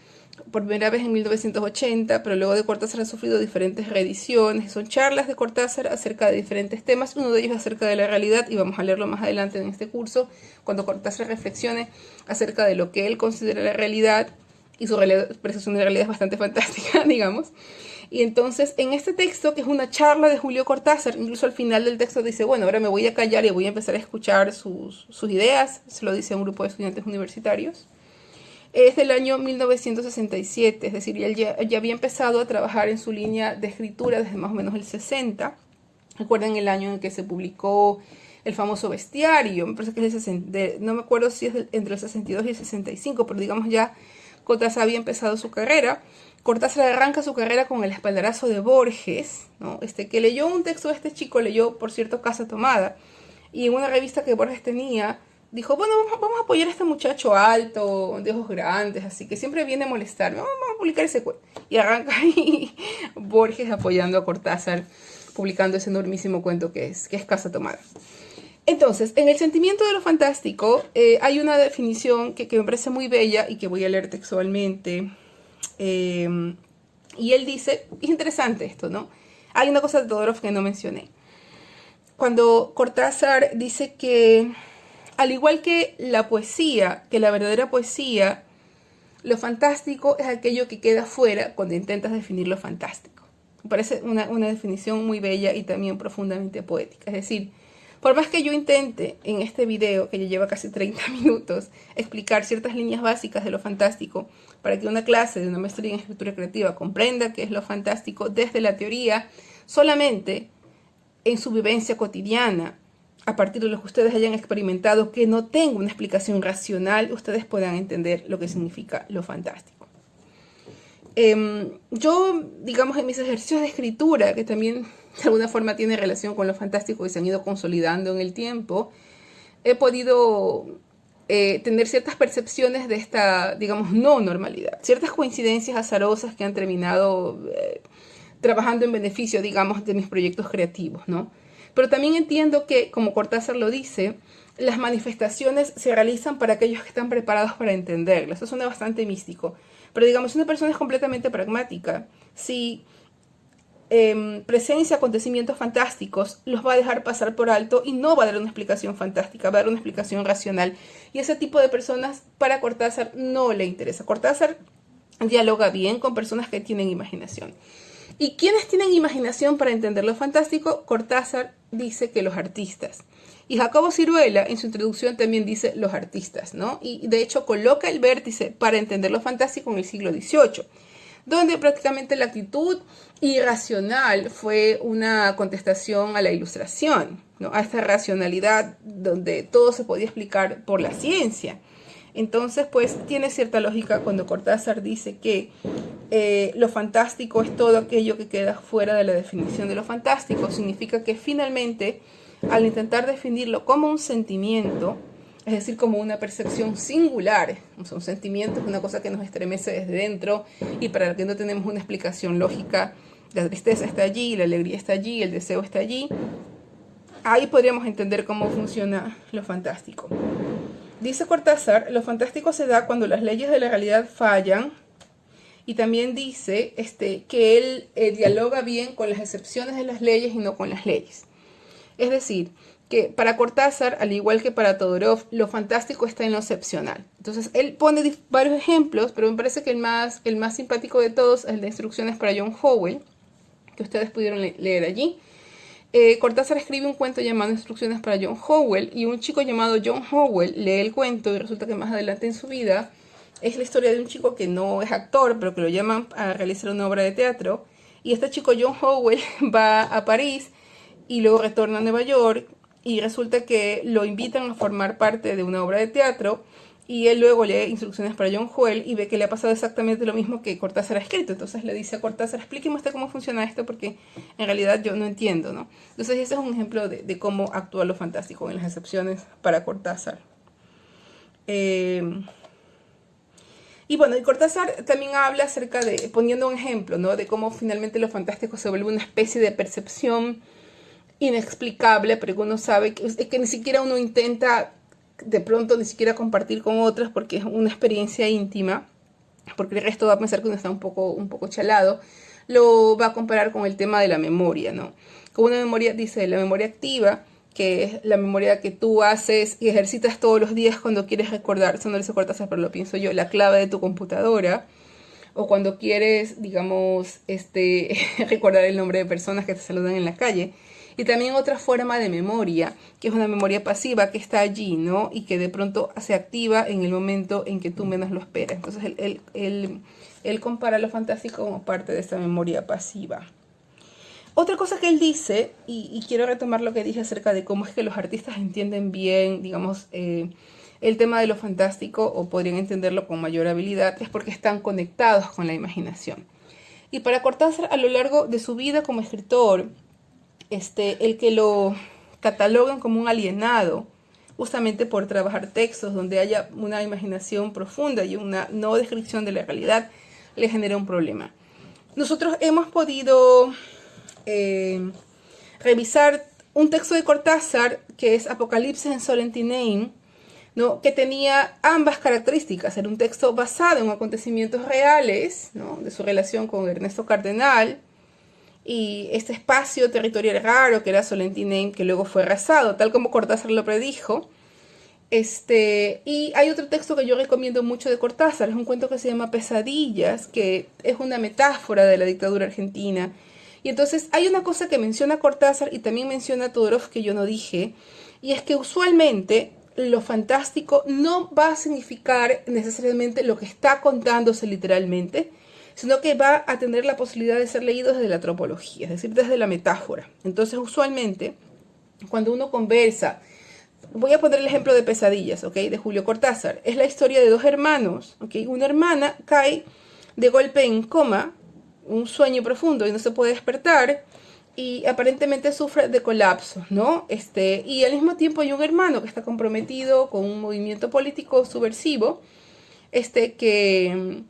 por primera vez en 1980, pero luego de Cortázar ha sufrido diferentes reediciones. Son charlas de Cortázar acerca de diferentes temas, uno de ellos acerca de la realidad, y vamos a leerlo más adelante en este curso, cuando Cortázar reflexione acerca de lo que él considera la realidad, y su percepción de la realidad es bastante fantástica, digamos. Y entonces, en este texto, que es una charla de Julio Cortázar, incluso al final del texto dice, bueno, ahora me voy a callar y voy a empezar a escuchar sus ideas, se lo dice a un grupo de estudiantes universitarios. Es del año 1967, es decir, él ya había empezado a trabajar en su línea de escritura desde más o menos el 60. Recuerden el año en que se publicó el famoso Bestiario, me parece que es el 60, no me acuerdo si es entre el 62 y el 65, pero digamos ya Cortázar había empezado su carrera. Cortázar arranca su carrera con El espaldarazo de Borges, ¿no? Que leyó un texto de este chico, leyó, por cierto, Casa Tomada, y en una revista que Borges tenía, dijo, bueno, vamos a apoyar a este muchacho alto, de ojos grandes, así que siempre viene a molestarme, vamos a publicar ese cuento. Y arranca ahí Borges apoyando a Cortázar, publicando ese enormísimo cuento que es Casa Tomada. Entonces, en el sentimiento de lo fantástico hay una definición que me parece muy bella y que voy a leer textualmente. Y él dice, es interesante esto, ¿no? Hay una cosa de Todorov que no mencioné. Cuando Cortázar dice que, al igual que la poesía, que la verdadera poesía, lo fantástico es aquello que queda fuera cuando intentas definir lo fantástico. Me parece una definición muy bella y también profundamente poética. Es decir, por más que yo intente en este video, que ya lleva casi 30 minutos, explicar ciertas líneas básicas de lo fantástico para que una clase de una maestría en escritura creativa comprenda qué es lo fantástico desde la teoría, solamente en su vivencia cotidiana, a partir de lo que ustedes hayan experimentado, que no tenga una explicación racional, ustedes puedan entender lo que significa lo fantástico. Yo, digamos, en mis ejercicios de escritura, que también de alguna forma tiene relación con lo fantástico y se han ido consolidando en el tiempo, he podido tener ciertas percepciones de esta, digamos, no normalidad, ciertas coincidencias azarosas que han terminado trabajando en beneficio, digamos, de mis proyectos creativos, ¿no? Pero también entiendo que, como Cortázar lo dice, las manifestaciones se realizan para aquellos que están preparados para entenderlas. Eso suena bastante místico. Pero digamos, si una persona es completamente pragmática, si presencia acontecimientos fantásticos, los va a dejar pasar por alto y no va a dar una explicación fantástica, va a dar una explicación racional. Y ese tipo de personas para Cortázar no le interesa. Cortázar dialoga bien con personas que tienen imaginación. ¿Y quiénes tienen imaginación para entender lo fantástico? Cortázar dice que los artistas. Y Jacobo Siruela en su introducción también dice los artistas, ¿no? Y de hecho coloca el vértice para entender lo fantástico en el siglo XVIII, donde prácticamente la actitud irracional fue una contestación a la ilustración, ¿no? A esta racionalidad donde todo se podía explicar por la ciencia. Entonces, pues, tiene cierta lógica cuando Cortázar dice que lo fantástico es todo aquello que queda fuera de la definición de lo fantástico. Significa que finalmente, al intentar definirlo como un sentimiento, es decir, como una percepción singular, o sea, un sentimiento es una cosa que nos estremece desde dentro y para la que no tenemos una explicación lógica, la tristeza está allí, la alegría está allí, el deseo está allí, ahí podríamos entender cómo funciona lo fantástico. Dice Cortázar, lo fantástico se da cuando las leyes de la realidad fallan, y también dice que él dialoga bien con las excepciones de las leyes y no con las leyes. Es decir, que para Cortázar, al igual que para Todorov, lo fantástico está en lo excepcional. Entonces, él pone varios ejemplos, pero me parece que el más simpático de todos es el de Instrucciones para John Howell, que ustedes pudieron leer allí. Cortázar escribe un cuento llamado Instrucciones para John Howell, y un chico llamado John Howell lee el cuento y resulta que más adelante en su vida es la historia de un chico que no es actor, pero que lo llaman a realizar una obra de teatro. Y este chico John Howell va a París y luego retorna a Nueva York y resulta que lo invitan a formar parte de una obra de teatro y él luego lee Instrucciones para John Howell y ve que le ha pasado exactamente lo mismo que Cortázar ha escrito. Entonces le dice a Cortázar, explíqueme usted cómo funciona esto porque en realidad yo no entiendo, ¿no? Entonces ese es un ejemplo de cómo actúa lo fantástico en las excepciones para Cortázar. Y bueno, y Cortázar también habla acerca de, poniendo un ejemplo, ¿no? De cómo finalmente lo fantástico se vuelve una especie de percepción inexplicable, pero uno sabe que ni siquiera uno intenta de pronto ni siquiera compartir con otros porque es una experiencia íntima, porque el resto va a pensar que uno está un poco chalado. Lo va a comparar con el tema de la memoria, ¿no? Con una memoria, dice, la memoria activa, que es la memoria que tú haces y ejercitas todos los días cuando quieres recordar, eso no lo dice Cortázar, pero lo pienso yo, la clave de tu computadora, o cuando quieres, digamos, recordar el nombre de personas que te saludan en la calle. Y también otra forma de memoria, que es una memoria pasiva que está allí, ¿no? Y que de pronto se activa en el momento en que tú menos lo esperas. Entonces él compara lo fantástico como parte de esta memoria pasiva. Otra cosa que él dice, y quiero retomar lo que dije acerca de cómo es que los artistas entienden bien, digamos, el tema de lo fantástico, o podrían entenderlo con mayor habilidad, es porque están conectados con la imaginación. Y para Cortázar, a lo largo de su vida como escritor, el que lo catalogan como un alienado, justamente por trabajar textos donde haya una imaginación profunda y una no descripción de la realidad, le genera un problema. Nosotros hemos podido revisar un texto de Cortázar que es Apocalipsis en Solentinaine, ¿no? Que tenía ambas características. Era un texto basado en acontecimientos reales, ¿no? De su relación con Ernesto Cardenal, y este espacio territorial raro que era Solentinaine, que luego fue arrasado, tal como Cortázar lo predijo. Y hay otro texto que yo recomiendo mucho de Cortázar, es un cuento que se llama Pesadillas, que es una metáfora de la dictadura argentina. Y entonces hay una cosa que menciona Cortázar y también menciona Todorov que yo no dije, y es que usualmente lo fantástico no va a significar necesariamente lo que está contándose literalmente, sino que va a tener la posibilidad de ser leído desde la antropología, es decir, desde la metáfora. Entonces, usualmente, cuando uno conversa, voy a poner el ejemplo de Pesadillas, ¿ok? De Julio Cortázar. Es la historia de dos hermanos, ¿ok? Una hermana cae de golpe en coma, un sueño profundo y no se puede despertar, y aparentemente sufre de colapso, ¿no? Y al mismo tiempo hay un hermano que está comprometido con un movimiento político subversivo, que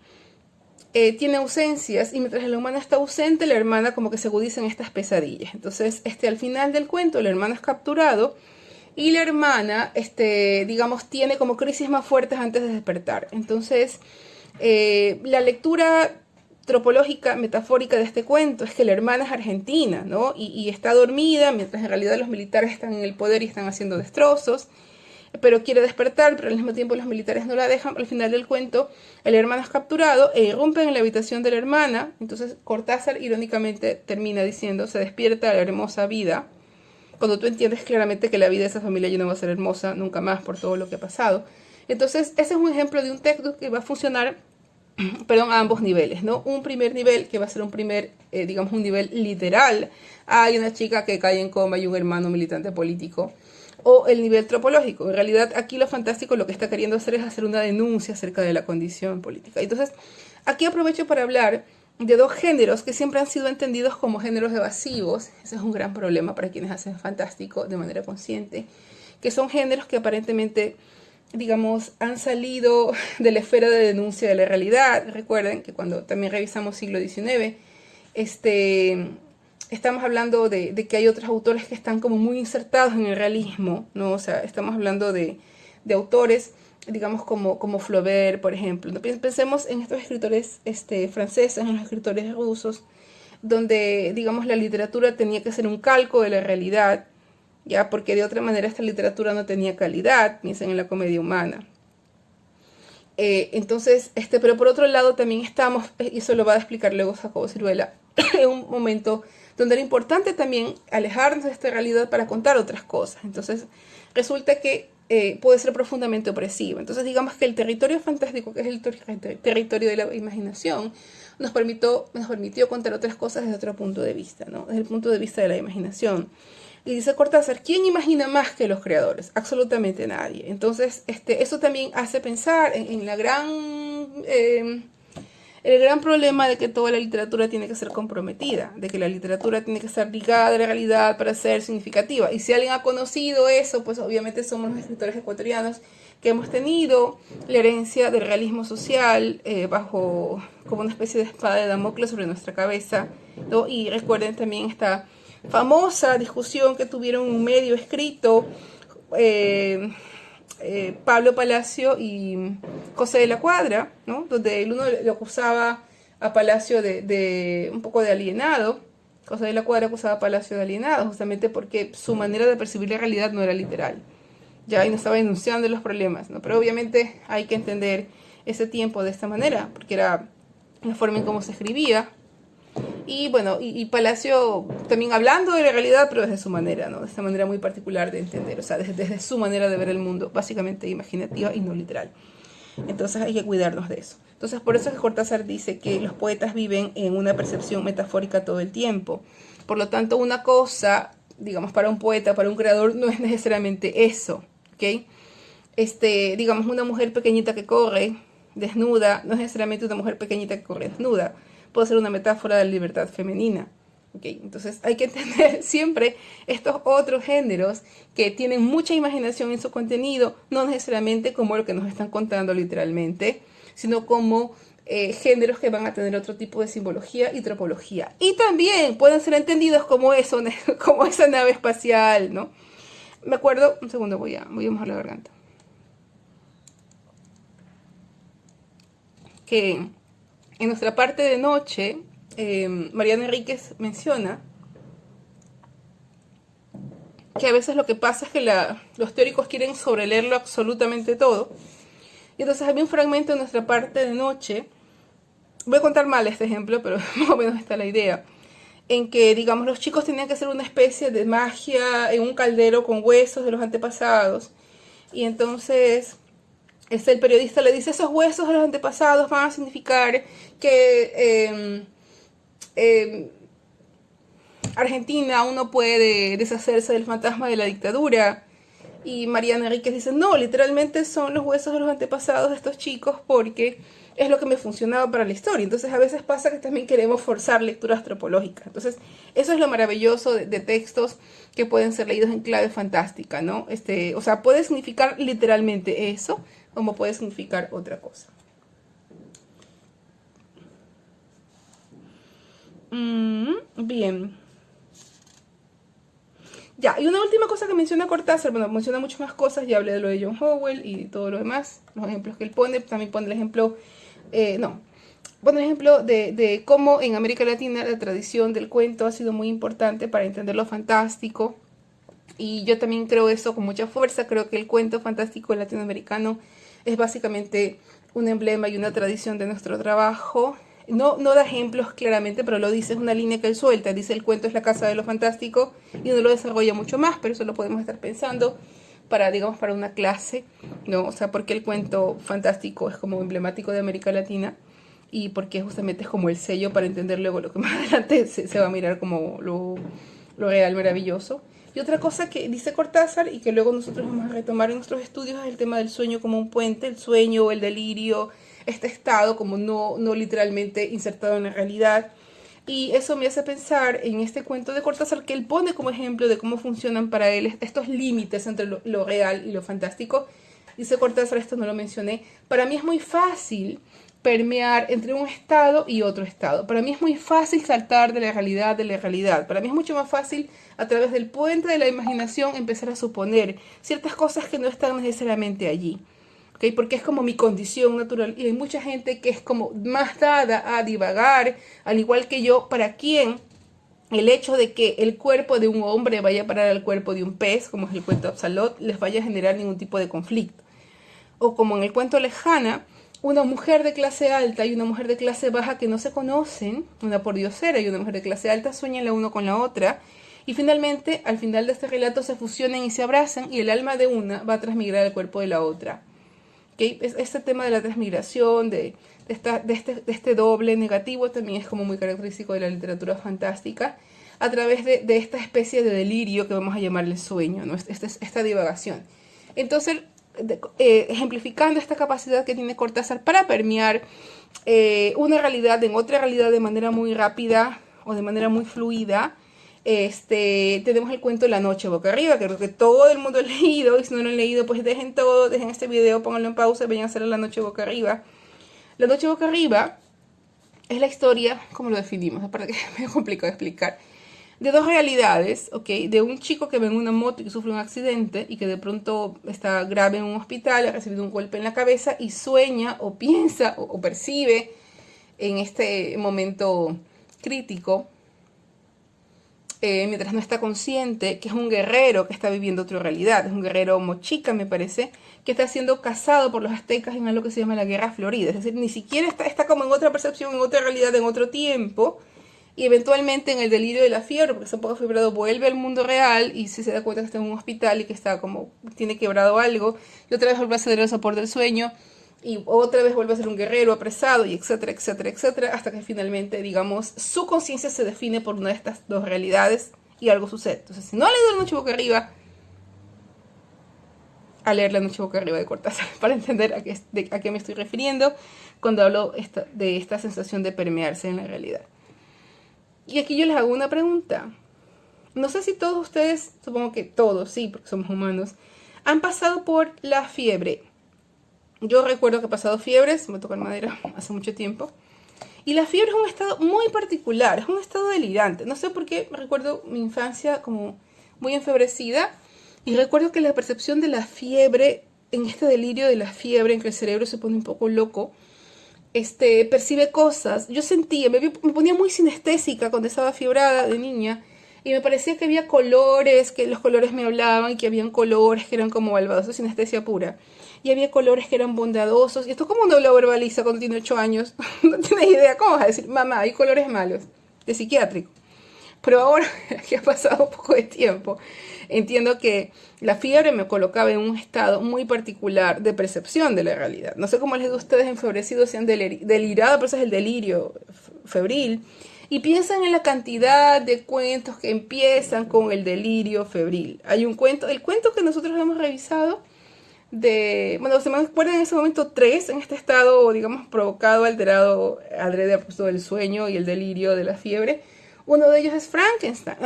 tiene ausencias, y mientras la humana está ausente, la hermana como que se agudizan estas pesadillas. Entonces, al final del cuento, el hermano es capturado y la hermana, digamos, tiene como crisis más fuertes antes de despertar. Entonces, la lectura tropológica, metafórica de este cuento es que la hermana es argentina, ¿no? Y está dormida, mientras en realidad los militares están en el poder y están haciendo destrozos, pero quiere despertar, pero al mismo tiempo los militares no la dejan. Al final del cuento, el hermano es capturado e irrumpen en la habitación de la hermana. Entonces Cortázar irónicamente termina diciendo: se despierta la hermosa vida, cuando tú entiendes claramente que la vida de esa familia ya no va a ser hermosa nunca más por todo lo que ha pasado. Entonces ese es un ejemplo de un texto que va a funcionar, perdón, a ambos niveles, ¿no? Un primer nivel que va a ser un primer, digamos, un nivel literal. Hay una chica que cae en coma y un hermano militante político. O el nivel tropológico. En realidad aquí lo fantástico lo que está queriendo hacer es hacer una denuncia acerca de la condición política. Entonces aquí aprovecho para hablar de dos géneros que siempre han sido entendidos como géneros evasivos. Ese es un gran problema para quienes hacen fantástico de manera consciente, que son géneros que aparentemente, digamos, han salido de la esfera de denuncia de la realidad. Recuerden que cuando también revisamos siglo XIX, estamos hablando de que hay otros autores que están como muy insertados en el realismo, ¿no? O sea, estamos hablando de autores, digamos, como Flaubert, por ejemplo. Pensemos en estos escritores franceses, en los escritores rusos, donde, digamos, la literatura tenía que ser un calco de la realidad, ya, porque de otra manera esta literatura no tenía calidad. Piensen en la comedia humana. Entonces, pero por otro lado también estamos, y eso lo va a explicar luego Jacobo Siruela, en un momento donde era importante también alejarnos de esta realidad para contar otras cosas. Entonces, resulta que puede ser profundamente opresivo. Entonces, digamos que el territorio fantástico, que es el territorio de la imaginación, nos permitió contar otras cosas desde otro punto de vista, ¿no? Desde el punto de vista de la imaginación. Y dice Cortázar: ¿quién imagina más que los creadores? Absolutamente nadie. Entonces, eso también hace pensar en la el gran problema de que toda la literatura tiene que ser comprometida, de que la literatura tiene que estar ligada a la realidad para ser significativa. Y si alguien ha conocido eso, pues obviamente somos los escritores ecuatorianos que hemos tenido la herencia del realismo social bajo como una especie de espada de Damocles sobre nuestra cabeza, ¿no? Y recuerden también esta famosa discusión que tuvieron un medio escrito, Pablo Palacio y José de la Cuadra, ¿no? Donde el uno le acusaba a Palacio de un poco de alienado. José de la Cuadra acusaba a Palacio de alienado, justamente porque su manera de percibir la realidad no era literal. Ya ahí no estaba denunciando los problemas, ¿no? Pero obviamente hay que entender ese tiempo de esta manera, porque era la forma en cómo se escribía. Y bueno, y Palacio también hablando de la realidad, pero desde su manera, ¿no? De esta manera muy particular de entender, o sea, desde su manera de ver el mundo, básicamente imaginativa y no literal. Entonces hay que cuidarnos de eso. Entonces por eso es que Cortázar dice que los poetas viven en una percepción metafórica todo el tiempo. Por lo tanto, una cosa, digamos, para un poeta, para un creador, no es necesariamente eso, ¿ok? Digamos, una mujer pequeñita que corre desnuda, no es necesariamente una mujer pequeñita que corre desnuda. Puede ser una metáfora de la libertad femenina. ¿Okay? Entonces hay que entender siempre estos otros géneros que tienen mucha imaginación en su contenido, no necesariamente como lo que nos están contando literalmente, sino como géneros que van a tener otro tipo de simbología y tropología. Y también pueden ser entendidos como eso, como esa nave espacial, ¿no? Me acuerdo, un segundo, voy a mojar la garganta. Que en nuestra parte de noche, Mariana Enríquez menciona que a veces lo que pasa es que los teóricos quieren sobreleerlo absolutamente todo. Y entonces había un fragmento en nuestra parte de noche, voy a contar mal este ejemplo, pero más o menos está la idea, en que, digamos, los chicos tenían que hacer una especie de magia en un caldero con huesos de los antepasados. Y entonces el periodista le dice: esos huesos de los antepasados van a significar que Argentina aún no puede deshacerse del fantasma de la dictadura. Y Mariana Enríquez dice: no, literalmente son los huesos de los antepasados de estos chicos porque es lo que me funcionaba para la historia. Entonces a veces pasa que también queremos forzar lecturas antropológicas. Entonces eso es lo maravilloso de textos que pueden ser leídos en clave fantástica, ¿no? O sea, puede significar literalmente eso, como puede significar otra cosa. Bien. Ya, y una última cosa que menciona Cortázar, bueno, menciona muchas más cosas, ya hablé de lo de John Howell y todo lo demás, los ejemplos que él pone, también pone el ejemplo, pone el ejemplo de cómo en América Latina la tradición del cuento ha sido muy importante para entender lo fantástico, y yo también creo eso con mucha fuerza, creo que el cuento fantástico latinoamericano es básicamente un emblema y una tradición de nuestro trabajo. No da ejemplos claramente, pero lo dice, es una línea que él suelta. Dice el cuento es la casa de lo fantástico y no lo desarrolla mucho más, pero eso lo podemos estar pensando para, digamos, para una clase, ¿no? O sea, porque el cuento fantástico es como emblemático de América Latina y porque justamente es como el sello para entender luego lo que más adelante se va a mirar como lo real maravilloso. Y otra cosa que dice Cortázar y que luego nosotros vamos a retomar en nuestros estudios es el tema del sueño como un puente, el sueño, el delirio, este estado como no literalmente insertado en la realidad. Y eso me hace pensar en este cuento de Cortázar que él pone como ejemplo de cómo funcionan para él estos límites entre lo real y lo fantástico. Dice Cortázar, esto no lo mencioné, para mí es muy fácil permear entre un estado y otro estado. Para mí es muy fácil saltar de la realidad. Para mí es mucho más fácil a través del puente de la imaginación empezar a suponer ciertas cosas que no están necesariamente allí. ¿Okay? Porque es como mi condición natural y hay mucha gente que es como más dada a divagar, al igual que yo, para quien el hecho de que el cuerpo de un hombre vaya a parar al cuerpo de un pez, como es el cuento de Absalot, les vaya a generar ningún tipo de conflicto. O como en el cuento Lejana, una mujer de clase alta y una mujer de clase baja que no se conocen, una pordiosera y una mujer de clase alta sueñan la una con la otra, y finalmente, al final de este relato, se fusionan y se abrazan, y el alma de una va a transmigrar al cuerpo de la otra. ¿Okay? Este tema de la transmigración, de este doble negativo, también es como muy característico de la literatura fantástica, a través de esta especie de delirio que vamos a llamarle sueño, ¿no? Esta divagación. Entonces, ejemplificando esta capacidad que tiene Cortázar para permear una realidad en otra realidad de manera muy rápida o de manera muy fluida, tenemos el cuento La noche boca arriba, que creo que todo el mundo ha leído, y si no lo han leído, pues dejen todo, dejen este video, pónganlo en pausa y vayan a hacer La noche boca arriba. La noche boca arriba es la historia, ¿cómo lo definimos? Aparte que es medio complicado de explicar, de dos realidades, ¿ok? De un chico que va en una moto y que sufre un accidente y que de pronto está grave en un hospital, ha recibido un golpe en la cabeza y sueña o piensa o percibe en este momento crítico, mientras no está consciente, que es un guerrero que está viviendo otra realidad. Es un guerrero mochica, me parece, que está siendo cazado por los aztecas en algo que se llama la Guerra Florida. Es decir, ni siquiera está como en otra percepción, en otra realidad, en otro tiempo. Y eventualmente en el delirio de la fiebre, porque está un poco fiebrado, vuelve al mundo real y se da cuenta que está en un hospital y que está como, tiene quebrado algo. Y otra vez vuelve a ceder el sopor del sueño. Y otra vez vuelve a ser un guerrero apresado, y etcétera, etcétera, etcétera, hasta que finalmente, digamos, su conciencia se define por una de estas dos realidades y algo sucede. Entonces, si no ha leído La noche boca arriba, a leer La noche boca arriba de Cortázar para entender a qué me estoy refiriendo cuando hablo de esta sensación de permearse en la realidad. Y aquí yo les hago una pregunta. No sé si todos ustedes, supongo que todos, sí, porque somos humanos, han pasado por la fiebre. Yo recuerdo que he pasado fiebres, me tocó en madera hace mucho tiempo. Y la fiebre es un estado muy particular, es un estado delirante. No sé por qué recuerdo mi infancia como muy enfebrecida. Y recuerdo que la percepción de la fiebre, en este delirio de la fiebre, en que el cerebro se pone un poco loco, percibe cosas. Yo sentía, me ponía muy sinestésica cuando estaba fiebrada de niña. Y me parecía que había colores, que los colores me hablaban y que habían colores que eran como malvados, sinestesia pura. Y había colores que eran bondadosos. Y esto como uno lo verbaliza cuando tiene 8 años. No tienes idea cómo vas a decir, mamá, hay colores malos, de psiquiátrico. Pero ahora que ha pasado un poco de tiempo, entiendo que la fiebre me colocaba en un estado muy particular de percepción de la realidad. No sé cómo les da a ustedes enfebrecidos, sean delirados, pero eso es el delirio febril. Y piensan en la cantidad de cuentos que empiezan con el delirio febril. Hay un cuento, el cuento que nosotros hemos revisado, bueno, se me acuerdan en ese momento 3, en este estado, digamos, provocado, alterado, adrede a propósito del sueño y el delirio de la fiebre. Uno de ellos es Frankenstein.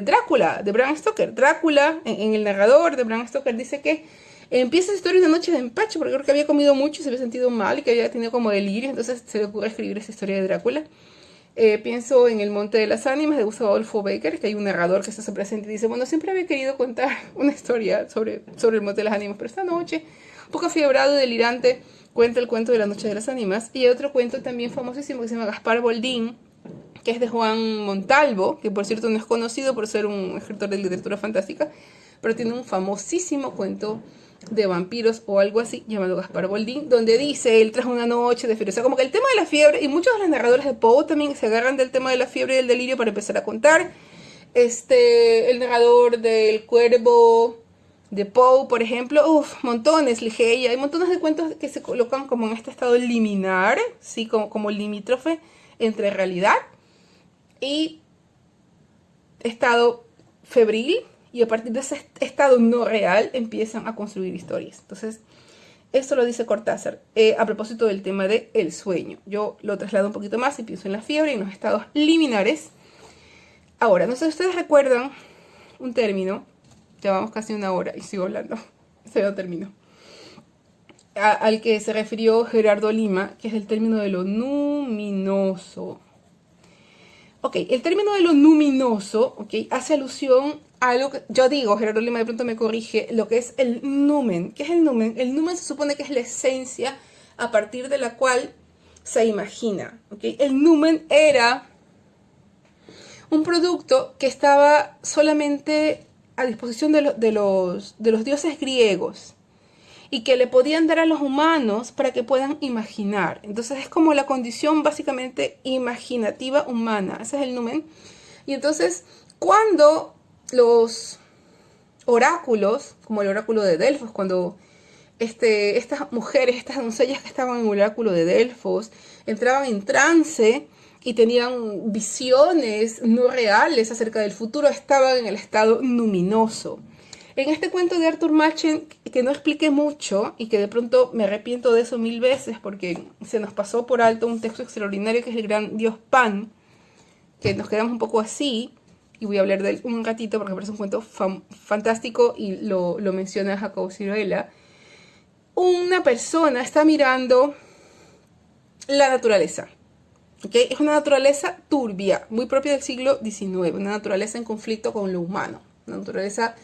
Drácula, de Bram Stoker. Drácula, en el narrador de Bram Stoker, dice que empieza la historia una noche de empacho, porque creo que había comido mucho y se había sentido mal y que había tenido como delirio, entonces se le ocurre escribir esa historia de Drácula. Pienso en El Monte de las Ánimas de Gustavo Adolfo Bécquer, que hay un narrador que se hace presente y dice, bueno, siempre había querido contar una historia sobre el Monte de las Ánimas, pero esta noche, un poco afiebrado y delirante, cuenta el cuento de la Noche de las Ánimas. Y hay otro cuento también famosísimo que se llama Gaspar Boldín, que es de Juan Montalvo, que por cierto no es conocido por ser un escritor de literatura fantástica, pero tiene un famosísimo cuento de vampiros o algo así, llamado Gaspar Boldín, donde dice él tras una noche de fiebre. O sea, como que el tema de la fiebre, y muchos de los narradores de Poe también se agarran del tema de la fiebre y del delirio para empezar a contar. El narrador del Cuervo de Poe, por ejemplo, montones, Ligeia, hay montones de cuentos que se colocan como en este estado liminar, ¿sí? Como limítrofe entre realidad y estado febril, y a partir de ese estado no real empiezan a construir historias. Entonces, esto lo dice Cortázar a propósito del tema del sueño. Yo lo traslado un poquito más y pienso en la fiebre y en los estados liminares. Ahora, no sé si ustedes recuerdan un término, ya vamos casi una hora y sigo hablando, se no termino, al que se refirió Gerardo Lima, que es el término de lo luminoso. Ok, el término de lo luminoso, okay, hace alusión a algo que yo digo, Gerardo Lima de pronto me corrige, lo que es el numen. ¿Qué es el numen? El numen se supone que es la esencia a partir de la cual se imagina. Okay. El numen era un producto que estaba solamente a disposición de los dioses griegos y que le podían dar a los humanos para que puedan imaginar. Entonces es como la condición básicamente imaginativa humana. Ese es el numen. Y entonces cuando los oráculos, como el oráculo de Delfos, cuando estas mujeres, estas doncellas que estaban en el oráculo de Delfos, entraban en trance y tenían visiones no reales acerca del futuro, estaban en el estado luminoso. En este cuento de Arthur Machen, que no expliqué mucho y que de pronto me arrepiento de eso 1000 veces porque se nos pasó por alto un texto extraordinario que es el gran dios Pan, que nos quedamos un poco así, y voy a hablar de él un ratito porque me parece un cuento fantástico y lo menciona Jacobo Ciruela. Una persona está mirando la naturaleza. ¿Okay? Es una naturaleza turbia, muy propia del siglo XIX, una naturaleza en conflicto con lo humano, una naturaleza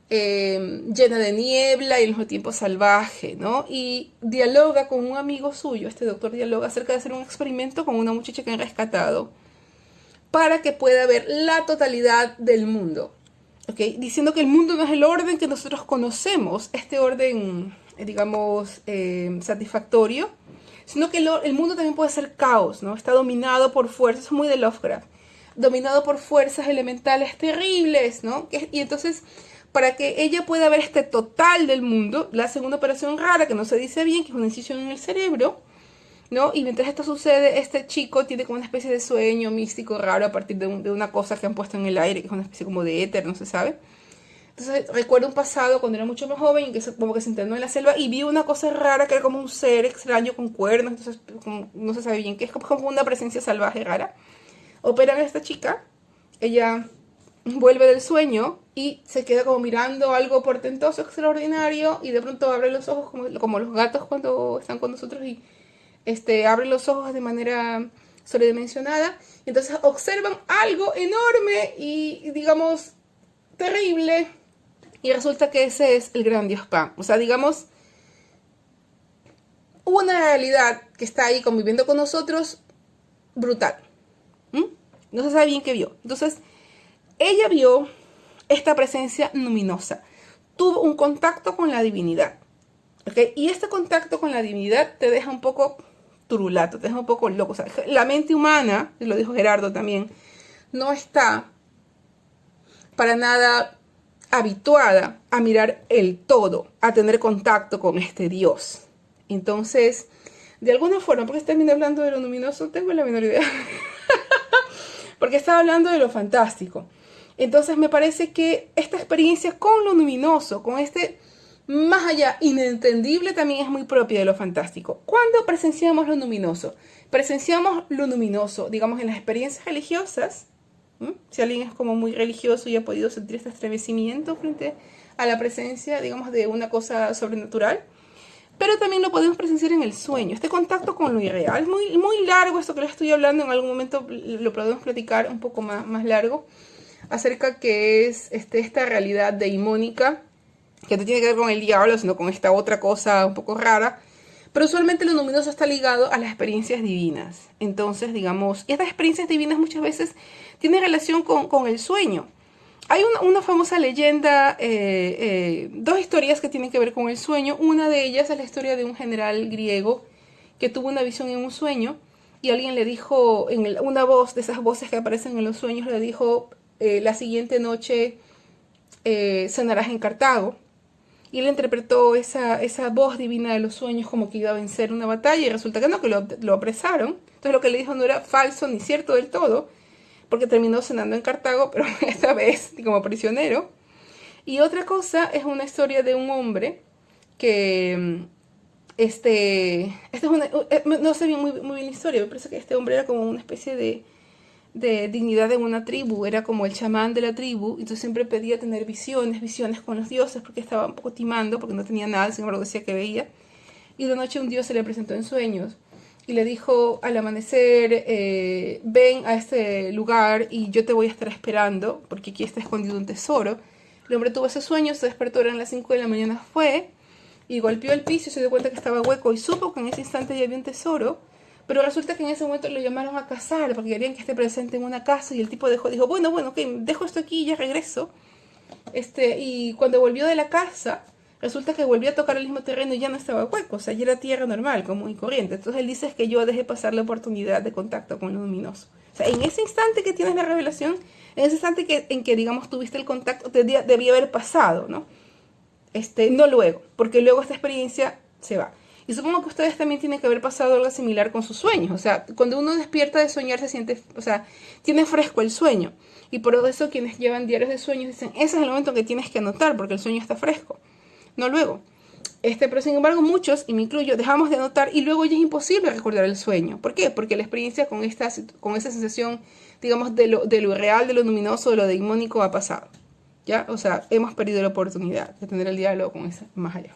llena de niebla y al mismo tiempo salvaje, ¿no? Y dialoga con un amigo suyo, este doctor dialoga acerca de hacer un experimento con una muchacha que han rescatado para que pueda ver la totalidad del mundo, ¿okay? Diciendo que el mundo no es el orden que nosotros conocemos, este orden, digamos, satisfactorio, sino que el mundo también puede ser caos, ¿no? Está dominado por fuerzas, es muy de Lovecraft, dominado por fuerzas elementales terribles, ¿no? Y entonces, para que ella pueda ver este total del mundo, le hace una operación rara que no se dice bien, que es una incisión en el cerebro, ¿no? Y mientras esto sucede, este chico tiene como una especie de sueño místico raro a partir de una cosa que han puesto en el aire, que es una especie como de éter, no se sabe. Entonces recuerdo un pasado cuando era mucho más joven, que como que se internó en la selva y vi una cosa rara que era como un ser extraño con cuernos, entonces como, no se sabe bien qué, es como una presencia salvaje rara. Operan a esta chica, ella vuelve del sueño y se queda como mirando algo portentoso, extraordinario, y de pronto abre los ojos como los gatos cuando están con nosotros y abre los ojos de manera sobredimensionada, y entonces observan algo enorme y digamos terrible, y resulta que ese es el gran dios Pan. O sea, digamos, una realidad que está ahí conviviendo con nosotros brutal. No se sabe bien qué vio. Entonces, ella vio esta presencia luminosa, tuvo un contacto con la divinidad, ¿okay? Y este contacto con la divinidad te deja un poco turulato, te deja un poco loco. O sea, la mente humana, lo dijo Gerardo también, no está para nada habituada a mirar el todo, a tener contacto con este Dios. Entonces, de alguna forma, porque terminé hablando de lo luminoso, tengo la menor idea. Porque estaba hablando de lo fantástico. Entonces me parece que esta experiencia con lo luminoso, con este más allá inentendible, también es muy propia de lo fantástico. ¿Cuándo presenciamos lo luminoso? Presenciamos lo luminoso, digamos, en las experiencias religiosas. Si alguien es como muy religioso y ha podido sentir este estremecimiento frente a la presencia, digamos, de una cosa sobrenatural. pero también lo podemos presenciar en el sueño. Este contacto con lo irreal es muy, muy largo, esto que les estoy hablando, en algún momento lo podemos platicar un poco más largo, acerca que es esta realidad deimónica, que no tiene que ver con el diablo, sino con esta otra cosa un poco rara. Pero usualmente lo luminoso está ligado a las experiencias divinas. Entonces, digamos, estas experiencias divinas muchas veces tienen relación con el sueño. Hay una famosa leyenda, dos historias que tienen que ver con el sueño. Una de ellas es la historia de un general griego que tuvo una visión en un sueño y alguien le dijo, una voz de esas voces que aparecen en los sueños, le dijo, la siguiente noche cenarás en Cartago. Y él interpretó esa voz divina de los sueños como que iba a vencer una batalla y resulta que no, que lo apresaron. Entonces lo que le dijo no era falso ni cierto del todo, porque terminó cenando en Cartago, pero esta vez como prisionero. Y otra cosa es una historia de un hombre que, no sé bien, muy bien la historia, me parece que este hombre era como una especie de dignidad en una tribu, era como el chamán de la tribu, y entonces siempre pedía tener visiones con los dioses, porque estaba un poco timando, porque no tenía nada, sin embargo decía que veía. Y de noche un dios se le presentó en sueños y le dijo, al amanecer, ven a este lugar y yo te voy a estar esperando, porque aquí está escondido un tesoro. El hombre tuvo ese sueño, se despertó, eran las 5 de la mañana, fue y golpeó el piso y se dio cuenta que estaba hueco y supo que en ese instante ya había un tesoro. Pero resulta que en ese momento lo llamaron a cazar porque querían que esté presente en una casa y el tipo dijo, bueno, ok, dejo esto aquí y ya regreso. Y cuando volvió de la casa, resulta que volvió a tocar el mismo terreno y ya no estaba hueco, o sea, ya era tierra normal, común y corriente. Entonces él dice que yo dejé pasar la oportunidad de contacto con lo luminoso. O sea, en ese instante que tienes la revelación, en ese instante en que digamos, tuviste el contacto, debía haber pasado, ¿no? No luego, porque luego esta experiencia se va. Y supongo que ustedes también tienen que haber pasado algo similar con sus sueños. O sea, cuando uno despierta de soñar se siente, o sea, tiene fresco el sueño. Y por eso quienes llevan diarios de sueños dicen, ese es el momento que tienes que anotar porque el sueño está fresco. No luego. Pero sin embargo muchos, y me incluyo, dejamos de anotar y luego ya es imposible recordar el sueño. ¿Por qué? Porque la experiencia con esa sensación, digamos, de lo irreal, de lo luminoso, de lo deimónico ha pasado. ¿Ya? O sea, hemos perdido la oportunidad de tener el diálogo con ese más allá.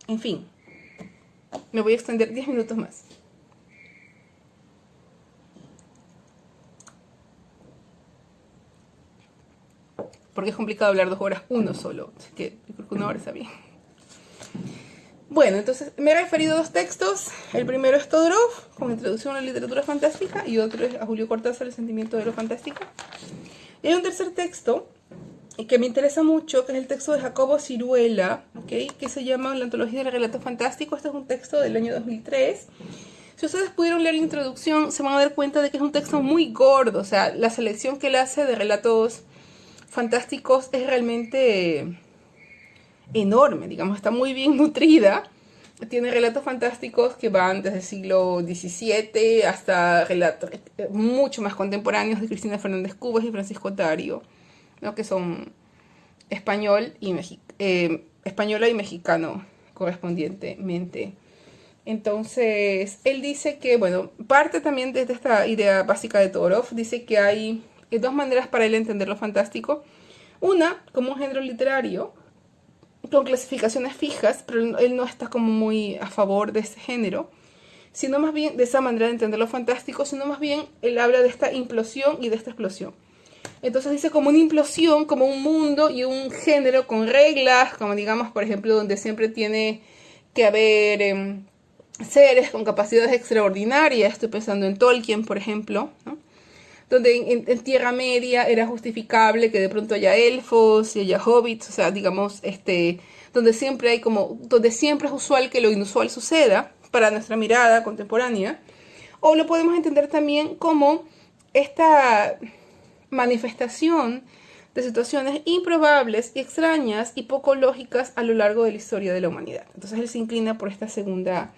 En fin. Me voy a extender 10 minutos más. Porque es complicado hablar 2 horas uno solo. Así que yo creo que 1 hora está bien. Bueno, entonces me he referido a 2 textos. El primero es Todorov, con introducción a la literatura fantástica. Y otro es a Julio Cortázar, El sentimiento de lo fantástico. Y hay un tercer texto que me interesa mucho, que es el texto de Jacobo Siruela, ¿okay? Que se llama La antología del relato fantástico. Este es un texto del año 2003. Si ustedes pudieron leer la introducción, se van a dar cuenta de que es un texto muy gordo. O sea, la selección que él hace de relatos fantásticos es realmente enorme, digamos, está muy bien nutrida. Tiene relatos fantásticos que van desde el siglo XVII hasta relatos mucho más contemporáneos de Cristina Fernández Cubas y Francisco Tario, ¿no? Que son española y mexicano correspondientemente. Entonces, él dice que, bueno, parte también de esta idea básica de Todorov, dice que hay 2 maneras para él entender lo fantástico. Una, como un género literario, con clasificaciones fijas, pero él no está como muy a favor de ese género, sino más bien de esa manera de entender lo fantástico, sino más bien él habla de esta implosión y de esta explosión. Entonces dice como una implosión, como un mundo y un género con reglas, como digamos, por ejemplo, donde siempre tiene que haber seres con capacidades extraordinarias. Estoy pensando en Tolkien, por ejemplo, ¿no? Donde en Tierra Media era justificable que de pronto haya elfos y haya hobbits, o sea, digamos, donde siempre es usual que lo inusual suceda para nuestra mirada contemporánea. O lo podemos entender también como esta manifestación de situaciones improbables y extrañas y poco lógicas a lo largo de la historia de la humanidad. Entonces él se inclina por esta segunda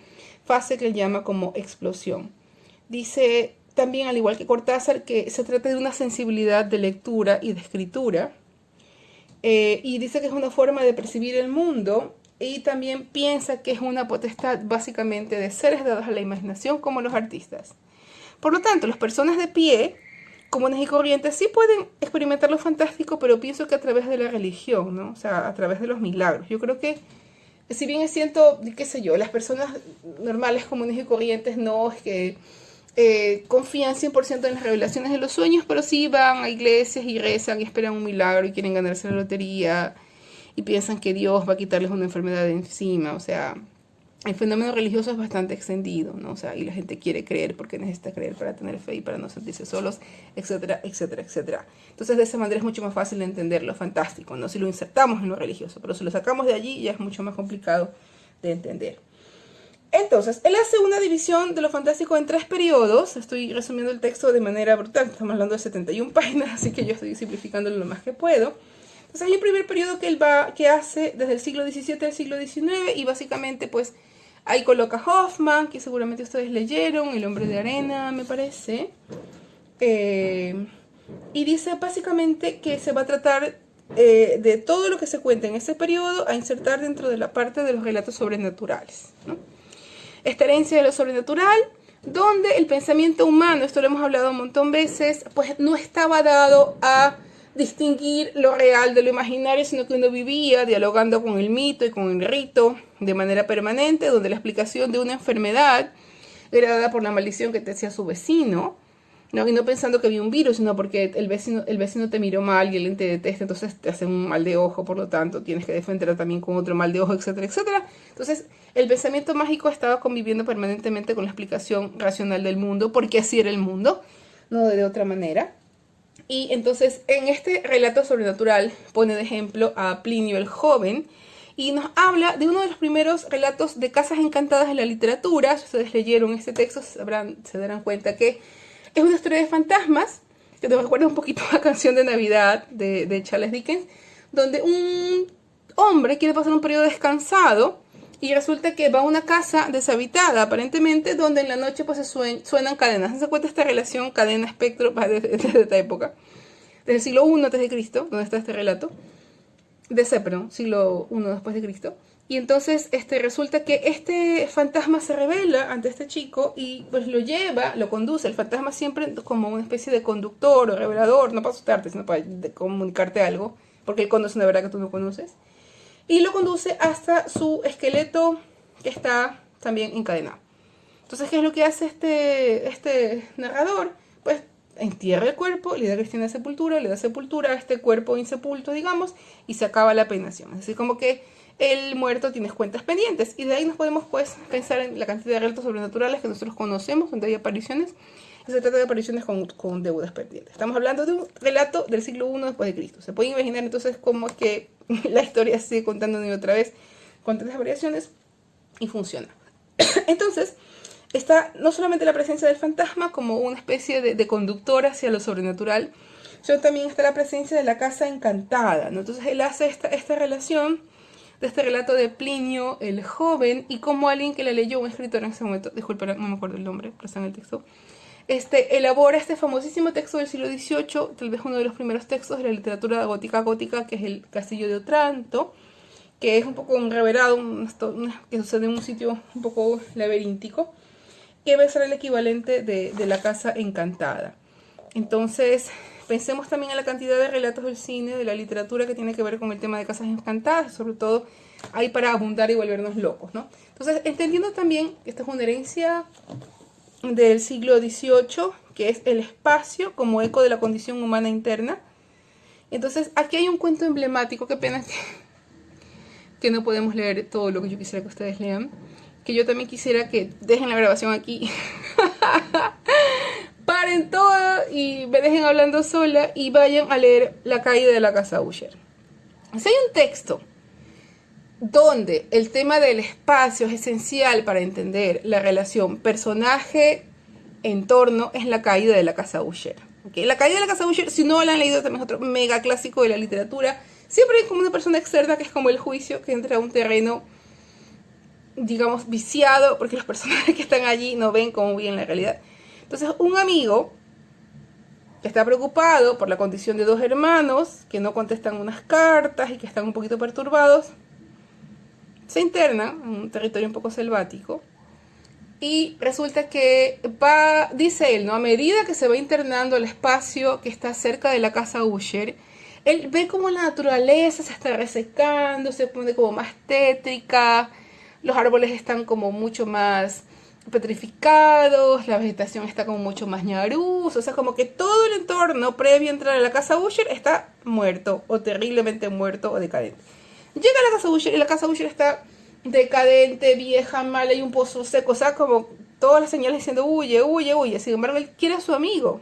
fase que él llama como explosión. Dice también, al igual que Cortázar, que se trata de una sensibilidad de lectura y de escritura, y dice que es una forma de percibir el mundo, y también piensa que es una potestad básicamente de seres dados a la imaginación como los artistas. Por lo tanto, las personas de pie, comunes y corrientes, sí pueden experimentar lo fantástico, pero pienso que a través de la religión, ¿no? O sea, a través de los milagros. Yo creo que si bien es cierto, qué sé yo, las personas normales, comunes y corrientes no es que confían 100% en las revelaciones de los sueños, pero sí van a iglesias y rezan y esperan un milagro y quieren ganarse la lotería y piensan que Dios va a quitarles una enfermedad de encima. O sea, el fenómeno religioso es bastante extendido, ¿no? O sea, y la gente quiere creer porque necesita creer para tener fe y para no sentirse solos, etcétera, etcétera, etcétera. Entonces, de esa manera es mucho más fácil de entender lo fantástico, ¿no? Si lo insertamos en lo religioso, pero si lo sacamos de allí ya es mucho más complicado de entender. Entonces, él hace una división de lo fantástico en 3 periodos. Estoy resumiendo el texto de manera brutal. Estamos hablando de 71 páginas, así que yo estoy simplificándolo lo más que puedo. Entonces, hay un primer periodo que hace desde el siglo XVII al siglo XIX y básicamente, pues, ahí coloca Hoffman, que seguramente ustedes leyeron, El hombre de arena, me parece. Y dice básicamente que se va a tratar de todo lo que se cuenta en ese periodo a insertar dentro de la parte de los relatos sobrenaturales, ¿no? Esta herencia de lo sobrenatural, donde el pensamiento humano, esto lo hemos hablado un montón de veces, pues no estaba dado a distinguir lo real de lo imaginario, sino que uno vivía dialogando con el mito y con el rito de manera permanente, donde la explicación de una enfermedad era dada por la maldición que te hacía su vecino, ¿no? Y no pensando que había un virus, sino porque el vecino te miró mal y él te detesta, entonces te hace un mal de ojo, por lo tanto tienes que defenderlo también con otro mal de ojo, etcétera, etcétera. Entonces el pensamiento mágico estaba conviviendo permanentemente con la explicación racional del mundo, porque así era el mundo, no de otra manera. Y entonces en este relato sobrenatural pone de ejemplo a Plinio el Joven y nos habla de uno de los primeros relatos de casas encantadas en la literatura. Si ustedes leyeron este texto se darán cuenta que es una historia de fantasmas que nos recuerda un poquito a la canción de Navidad de Charles Dickens, donde un hombre quiere pasar un periodo descansado y resulta que va a una casa deshabitada, aparentemente, donde en la noche pues suenan cadenas. ¿Se cuenta esta relación cadena-espectro desde esta época? Desde el siglo I a.C., donde está este relato. Perdón, siglo I después de Cristo. Y entonces resulta que este fantasma se revela ante este chico y pues lo lleva, lo conduce. El fantasma siempre como una especie de conductor o revelador, no para asustarte, sino para comunicarte algo, porque él conoce una verdad que tú no conoces. Y lo conduce hasta su esqueleto que está también encadenado. Entonces, ¿qué es lo que hace este narrador? Pues entierra el cuerpo, le da cristiana sepultura, le da sepultura a este cuerpo insepulto, digamos, y se acaba la penación. Es decir, como que el muerto tiene cuentas pendientes. Y de ahí nos podemos pues pensar en la cantidad de relatos sobrenaturales que nosotros conocemos, donde hay apariciones. Y se trata de apariciones con deudas pendientes. Estamos hablando de un relato del siglo I después de Cristo. Se pueden imaginar entonces cómo es que la historia se sigue contando una y otra vez con tantas variaciones y funciona. Entonces, está no solamente la presencia del fantasma como una especie de conductor hacia lo sobrenatural, sino también está la presencia de la casa encantada, ¿no? Entonces él hace esta relación de este relato de Plinio el Joven y como alguien que la leyó, un escritor en ese momento, disculpen, no me acuerdo el nombre, pero está en el texto, elabora este famosísimo texto del siglo XVIII, tal vez uno de los primeros textos de la literatura gótica, que es el Castillo de Otranto, que es un poco un reverado, que sucede en un sitio un poco laberíntico, que va a ser el equivalente de la casa encantada. Entonces, pensemos también en la cantidad de relatos del cine, de la literatura que tiene que ver con el tema de casas encantadas, sobre todo hay para abundar y volvernos locos, ¿no? Entonces, entendiendo también que esta es una herencia del siglo XVIII, que es el espacio como eco de la condición humana interna. Entonces, aquí hay un cuento emblemático, qué pena que no podemos leer todo lo que yo quisiera que ustedes lean, que yo también quisiera que dejen la grabación aquí, paren todo y me dejen hablando sola y vayan a leer La caída de la casa Usher. Si hay un texto donde el tema del espacio es esencial para entender la relación personaje-entorno, es La caída de la casa Usher. ¿Okay? La caída de la casa Usher, si no la han leído, también es otro mega clásico de la literatura. Siempre hay como una persona externa que es como el juicio, que entra a un terreno, digamos, viciado, porque los personajes que están allí no ven cómo viven la realidad. Entonces, un amigo que está preocupado por la condición de dos hermanos que no contestan unas cartas y que están un poquito perturbados, se interna en un territorio un poco selvático y resulta que dice él, ¿no? A medida que se va internando al espacio que está cerca de la casa Usher, Él ve como la naturaleza se está resecando, se pone como más tétrica, los árboles están como mucho más petrificados, la vegetación está como mucho más ñaruz, o sea, como que todo el entorno previo a entrar a la casa Usher está muerto, o terriblemente muerto, o decadente. Llega a la casa Usher y la casa Usher está decadente, vieja, mala y un pozo seco, o sea, como todas las señales diciendo huye, huye, huye. Sin embargo, él quiere a su amigo.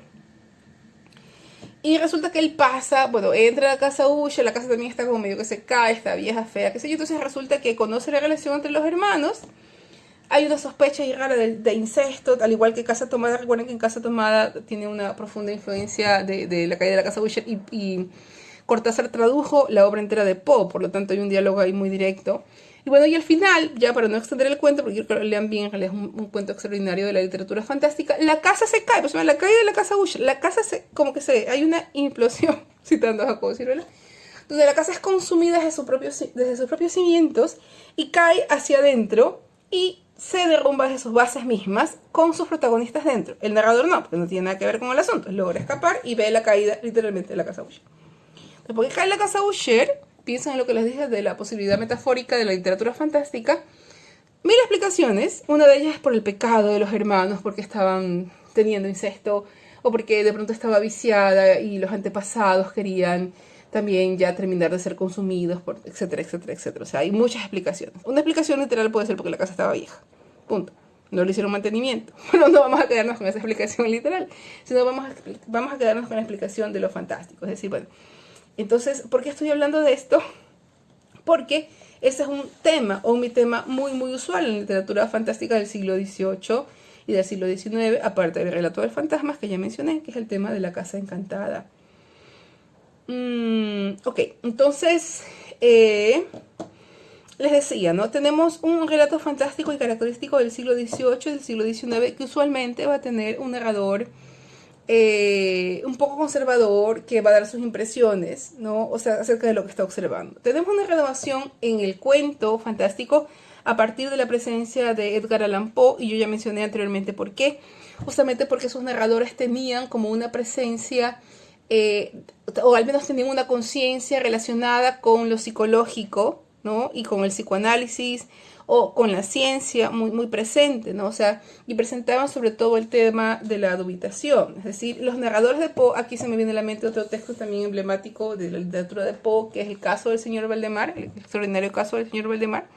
Y resulta que él pasa, bueno, entra a la casa Usher, la casa también está como medio que se cae, está vieja, fea, qué sé yo. Entonces resulta que conoce la relación entre los hermanos. Hay una sospecha y rara de incesto, al igual que Casa Tomada. Recuerden que en Casa Tomada tiene una profunda influencia de la caída de la casa Usher y Cortázar tradujo la obra entera de Poe, por lo tanto hay un diálogo ahí muy directo. Y bueno, y al final, ya para no extender el cuento, porque quiero que lo lean bien, en realidad es un cuento extraordinario de la literatura fantástica, la casa se cae, pues la caída de la casa Usher, la casa como que hay una implosión, citando a Jacobo Ciruela, donde la casa es consumida desde sus propios cimientos y cae hacia adentro y se derrumba desde sus bases mismas con sus protagonistas dentro. El narrador no, porque no tiene nada que ver con el asunto, logra escapar y ve la caída literalmente de la casa Usher. Después que cae la casa Usher, piensan en lo que les dije de la posibilidad metafórica de la literatura fantástica. Mil explicaciones. Una de ellas es por el pecado de los hermanos, porque estaban teniendo incesto, o porque de pronto estaba viciada y los antepasados querían también ya terminar de ser consumidos, etcétera, etcétera, etcétera. O sea, hay muchas explicaciones. Una explicación literal puede ser porque la casa estaba vieja. Punto. No le hicieron mantenimiento. Pero no vamos a quedarnos con esa explicación literal, sino vamos a quedarnos con la explicación de lo fantástico. Es decir, bueno, entonces, ¿por qué estoy hablando de esto? Porque ese es un tema, o mi tema muy, muy usual en la literatura fantástica del siglo XVIII y del siglo XIX, aparte del relato de fantasmas que ya mencioné, que es el tema de la casa encantada. Ok, entonces, les decía, ¿no? Tenemos un relato fantástico y característico del siglo XVIII y del siglo XIX que usualmente va a tener un narrador un poco conservador que va a dar sus impresiones, ¿no? O sea, acerca de lo que está observando. Tenemos una renovación en el cuento fantástico a partir de la presencia de Edgar Allan Poe, y yo ya mencioné anteriormente por qué. Justamente porque sus narradores tenían como una presencia, o al menos tenían una conciencia relacionada con lo psicológico, ¿no? Y con el psicoanálisis, o con la ciencia muy, muy presente, ¿no? O sea, y presentaban sobre todo el tema de la dubitación. Es decir, los narradores de Poe, aquí se me viene a la mente otro texto también emblemático de la literatura de Poe, que es el caso del señor Valdemar, el extraordinario caso del señor Valdemar,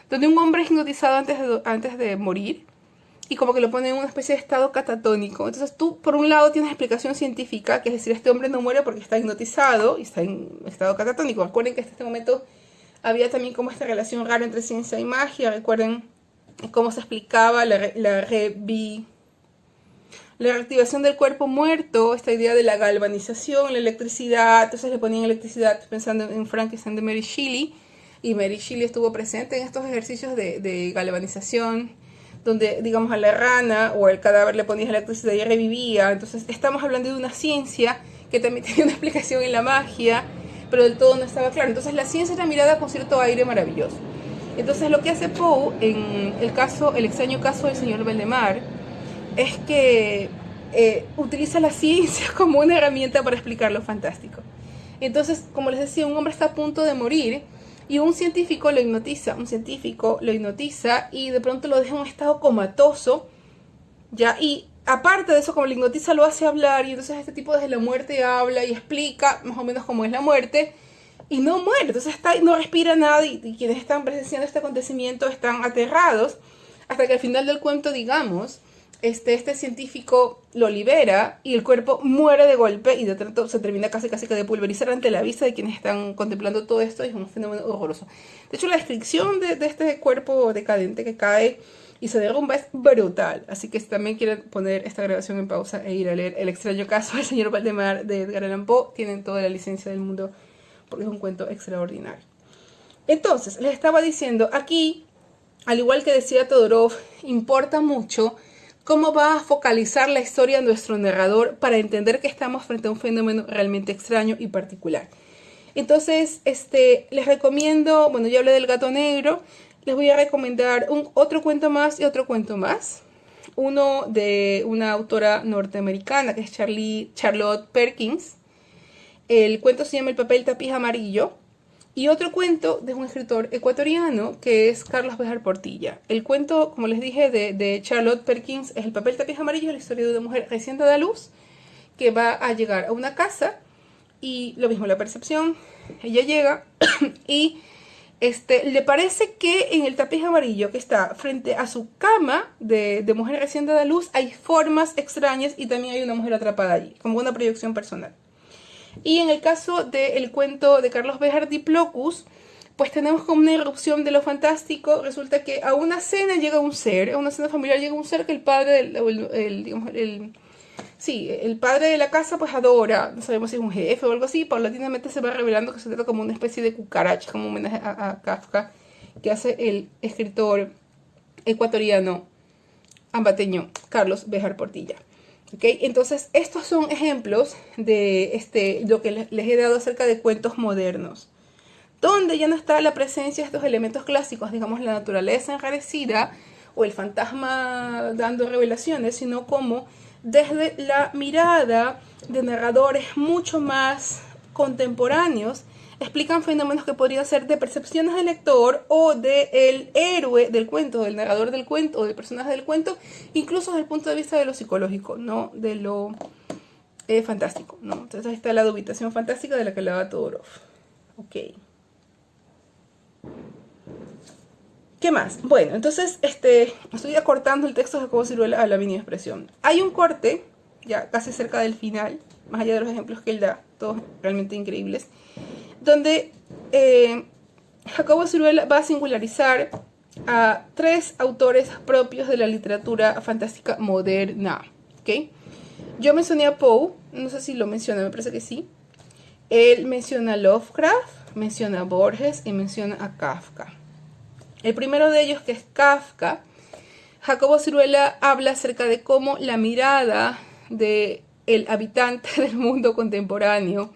donde un hombre es hipnotizado antes de morir, y como que lo pone en una especie de estado catatónico. Entonces tú, por un lado, tienes explicación científica, que es decir, este hombre no muere porque está hipnotizado y está en estado catatónico. Recuerden que hasta este momento había también como esta relación rara entre ciencia y magia. Recuerden cómo se explicaba la reactivación del cuerpo muerto, esta idea de la galvanización, la electricidad. Entonces le ponían electricidad pensando en Frankenstein de Mary Shelley, y Mary Shelley estuvo presente en estos ejercicios de galvanización, donde, digamos, a la rana o al cadáver le ponías electricidad y revivía. Entonces estamos hablando de una ciencia que también tenía una explicación en la magia, pero del todo no estaba claro. Entonces la ciencia era mirada con cierto aire maravilloso. Entonces lo que hace Poe en el extraño caso del señor Valdemar es que utiliza la ciencia como una herramienta para explicar lo fantástico. Entonces, como les decía, un hombre está a punto de morir y un científico lo hipnotiza, y de pronto lo deja en un estado comatoso, ya, y aparte de eso, como lo hipnotiza, lo hace hablar, y entonces este tipo desde la muerte habla y explica más o menos cómo es la muerte, y no muere. Entonces no respira nada, y quienes están presenciando este acontecimiento están aterrados, hasta que al final del cuento, digamos, este científico lo libera y el cuerpo muere de golpe, y de pronto se termina casi que de pulverizar ante la vista de quienes están contemplando todo esto. Y es un fenómeno horroroso. De hecho, la descripción de este cuerpo decadente que cae y se derrumba es brutal. Así que si también quieren poner esta grabación en pausa e ir a leer El extraño caso del señor Valdemar de Edgar Allan Poe, tienen toda la licencia del mundo, porque es un cuento extraordinario. Entonces, les estaba diciendo, aquí, al igual que decía Todorov, importa mucho cómo va a focalizar la historia nuestro narrador para entender que estamos frente a un fenómeno realmente extraño y particular. Entonces, les recomiendo, bueno, ya hablé del gato negro, les voy a recomendar otro cuento más y otro cuento más. Uno de una autora norteamericana que es Charlotte Perkins. El cuento se llama El papel tapiz amarillo. Y otro cuento de un escritor ecuatoriano que es Carlos Béjar Portilla. El cuento, como les dije, de Charlotte Perkins es El papel tapiz amarillo, es la historia de una mujer recién dada a luz que va a llegar a una casa y lo mismo, la percepción, ella llega y le parece que en el tapiz amarillo que está frente a su cama de mujer recién dada a luz hay formas extrañas y también hay una mujer atrapada allí, como una proyección personal. Y en el caso del cuento de Carlos Béjar Diplocus, pues tenemos como una irrupción de lo fantástico. Resulta que a una cena llega un ser, a una cena familiar llega un ser que el padre, el padre de la casa pues adora, no sabemos si es un jefe o algo así. Paulatinamente se va revelando que se trata como una especie de cucaracha, como un homenaje a Kafka, que hace el escritor ecuatoriano ambateño Carlos Béjar Portilla. ¿Okay? Entonces, estos son ejemplos de lo que les he dado acerca de cuentos modernos, donde ya no está la presencia de estos elementos clásicos, digamos la naturaleza enrarecida o el fantasma dando revelaciones, sino como desde la mirada de narradores mucho más contemporáneos, explican fenómenos que podrían ser de percepciones del lector o del héroe del cuento, del narrador del cuento o del personaje del cuento, incluso desde el punto de vista de lo psicológico, no de lo fantástico, ¿no? Entonces ahí está la dubitación fantástica de la que hablaba Todorov. Ok. ¿Qué más? Bueno, entonces estoy acortando el texto de Jacobo Siruela a la mínima expresión. Hay un corte, ya casi cerca del final, más allá de los ejemplos que él da, todos realmente increíbles, donde Jacobo Siruela va a singularizar a 3 autores propios de la literatura fantástica moderna. ¿Okay? Yo mencioné a Poe, no sé si lo menciona, me parece que sí. Él menciona a Lovecraft, menciona a Borges y menciona a Kafka. El primero de ellos, que es Kafka, Jacobo Siruela habla acerca de cómo la mirada del habitante del mundo contemporáneo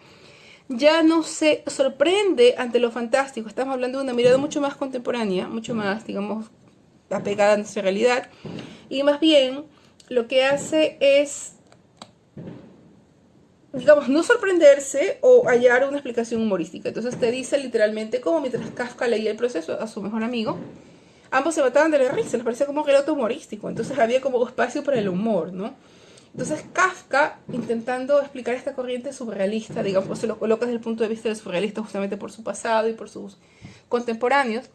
ya no se sorprende ante lo fantástico. Estamos hablando de una mirada mucho más contemporánea, mucho más, digamos, apegada a nuestra realidad. Y más bien, lo que hace es, digamos, no sorprenderse o hallar una explicación humorística. Entonces te dice literalmente como mientras Kafka leía el proceso a su mejor amigo, ambos se mataban de la risa, les parecía como un relato humorístico. Entonces había como espacio para el humor, ¿no? Entonces Kafka, intentando explicar esta corriente surrealista, digamos, se lo coloca desde el punto de vista del surrealista justamente por su pasado y por sus contemporáneos,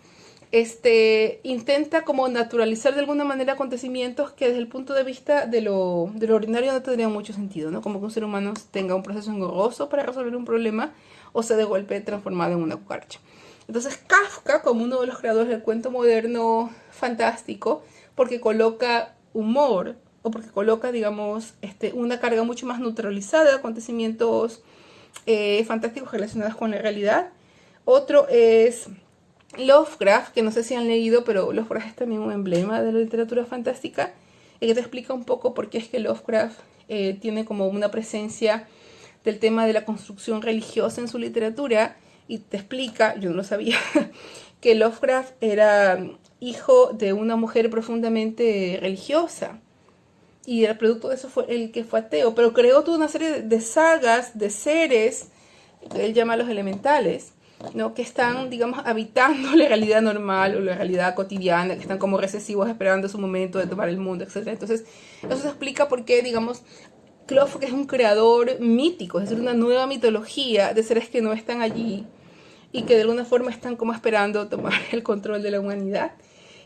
intenta como naturalizar de alguna manera acontecimientos que desde el punto de vista de lo ordinario no tendrían mucho sentido, ¿no? Como que un ser humano tenga un proceso engorroso para resolver un problema o sea de golpe transformado en una cucaracha. Entonces Kafka, como uno de los creadores del cuento moderno fantástico, porque coloca humor o porque coloca, digamos, una carga mucho más neutralizada de acontecimientos fantásticos relacionados con la realidad. Otro es Lovecraft, que no sé si han leído, pero Lovecraft es también un emblema de la literatura fantástica, y que te explica un poco por qué es que Lovecraft tiene como una presencia del tema de la construcción religiosa en su literatura, y te explica, yo no lo sabía, que Lovecraft era hijo de una mujer profundamente religiosa, y el producto de eso fue el que fue ateo, pero creó toda una serie de sagas, de seres, que él llama los elementales, ¿no? Que están, digamos, habitando la realidad normal o la realidad cotidiana, que están como recesivos esperando su momento de tomar el mundo, etc. Entonces, eso se explica por qué, digamos, Lovecraft es un creador mítico, es decir, una nueva mitología de seres que no están allí y que de alguna forma están como esperando tomar el control de la humanidad.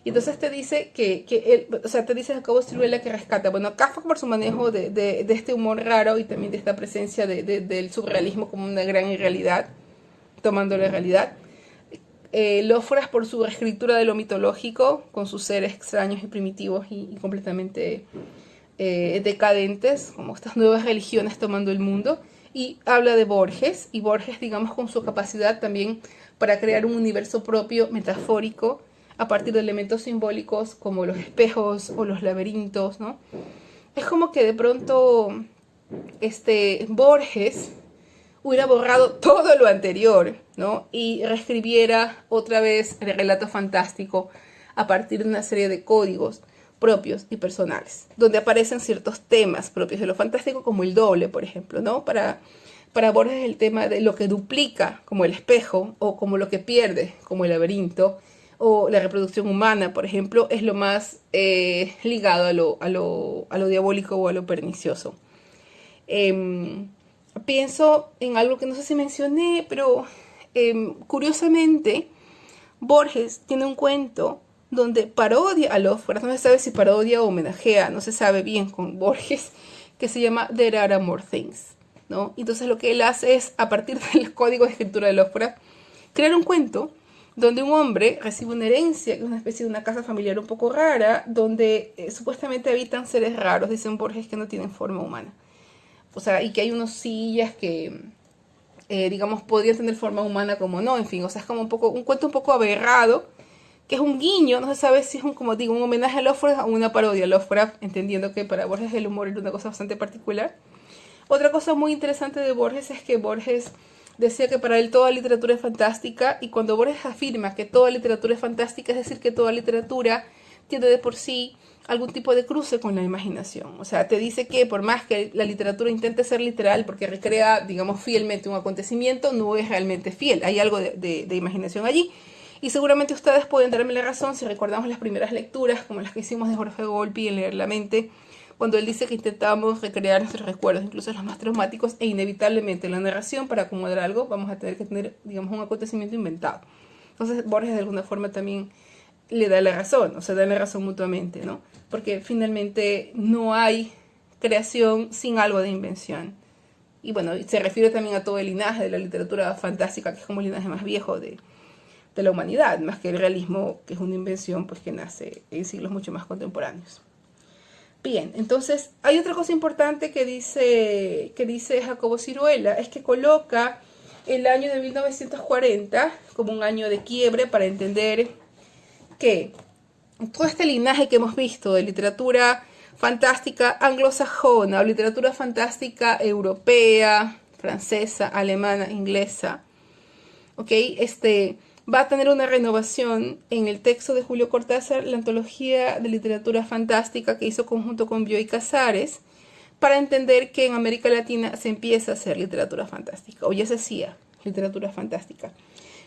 Y entonces te dice te dice Jacobo Siruela que rescata, bueno, Kafka por su manejo de este humor raro y también de esta presencia del surrealismo como una gran irrealidad, tomando la realidad. Lovecraft por su reescritura de lo mitológico, con sus seres extraños y primitivos y completamente decadentes, como estas nuevas religiones tomando el mundo. Y habla de Borges, y Borges, digamos, con su capacidad también para crear un universo propio, metafórico, a partir de elementos simbólicos como los espejos o los laberintos, ¿no? Es como que de pronto Borges hubiera borrado todo lo anterior, ¿no? Y reescribiera otra vez el relato fantástico a partir de una serie de códigos propios y personales, donde aparecen ciertos temas propios de lo fantástico, como el doble, por ejemplo, ¿no? Para Para Borges el tema de lo que duplica, como el espejo, o como lo que pierde, como el laberinto, o la reproducción humana, por ejemplo, es lo más ligado a lo diabólico o a lo pernicioso. Pienso en algo que no sé si mencioné, pero curiosamente, Borges tiene un cuento donde parodia a Lovecraft, no se sabe si parodia o homenajea, no se sabe bien con Borges, que se llama There Are More Things, ¿no? Entonces lo que él hace es, a partir del código de escritura de Lovecraft, crear un cuento donde un hombre recibe una herencia, que es una especie de una casa familiar un poco rara, donde supuestamente habitan seres raros, dicen Borges, que no tienen forma humana. O sea, y que hay unos sillas que, digamos, podrían tener forma humana como no, en fin, o sea, es como un cuento un poco aberrado, que es un guiño, no se sabe si es como digo, un homenaje a Lovecraft o una parodia a Lovecraft, entendiendo que para Borges el humor era una cosa bastante particular. Otra cosa muy interesante de Borges es que Borges decía que para él toda literatura es fantástica, y cuando Borges afirma que toda literatura es fantástica, es decir, que toda literatura tiene de por sí algún tipo de cruce con la imaginación. O sea, te dice que por más que la literatura intente ser literal porque recrea, digamos, fielmente un acontecimiento, no es realmente fiel. Hay algo de imaginación allí. Y seguramente ustedes pueden darme la razón si recordamos las primeras lecturas, como las que hicimos de Jorge Golpi en Leer la Mente, cuando él dice que intentamos recrear nuestros recuerdos, incluso los más traumáticos, e inevitablemente en la narración, para acomodar algo, vamos a tener que tener, digamos, un acontecimiento inventado. Entonces Borges de alguna forma también le da la razón, o sea, da la razón mutuamente, ¿no? Porque finalmente no hay creación sin algo de invención. Y bueno, se refiere también a todo el linaje de la literatura fantástica, que es como el linaje más viejo de la humanidad, más que el realismo, que es una invención pues que nace en siglos mucho más contemporáneos. Bien, entonces hay otra cosa importante que dice Jacobo Siruela, es que coloca el año de 1940 como un año de quiebre para entender que todo este linaje que hemos visto de literatura fantástica anglosajona o literatura fantástica europea, francesa, alemana, inglesa, ¿ok? Va a tener una renovación en el texto de Julio Cortázar, la antología de literatura fantástica que hizo conjunto con Bioy Casares, para entender que en América Latina se empieza a hacer literatura fantástica, o ya se hacía literatura fantástica.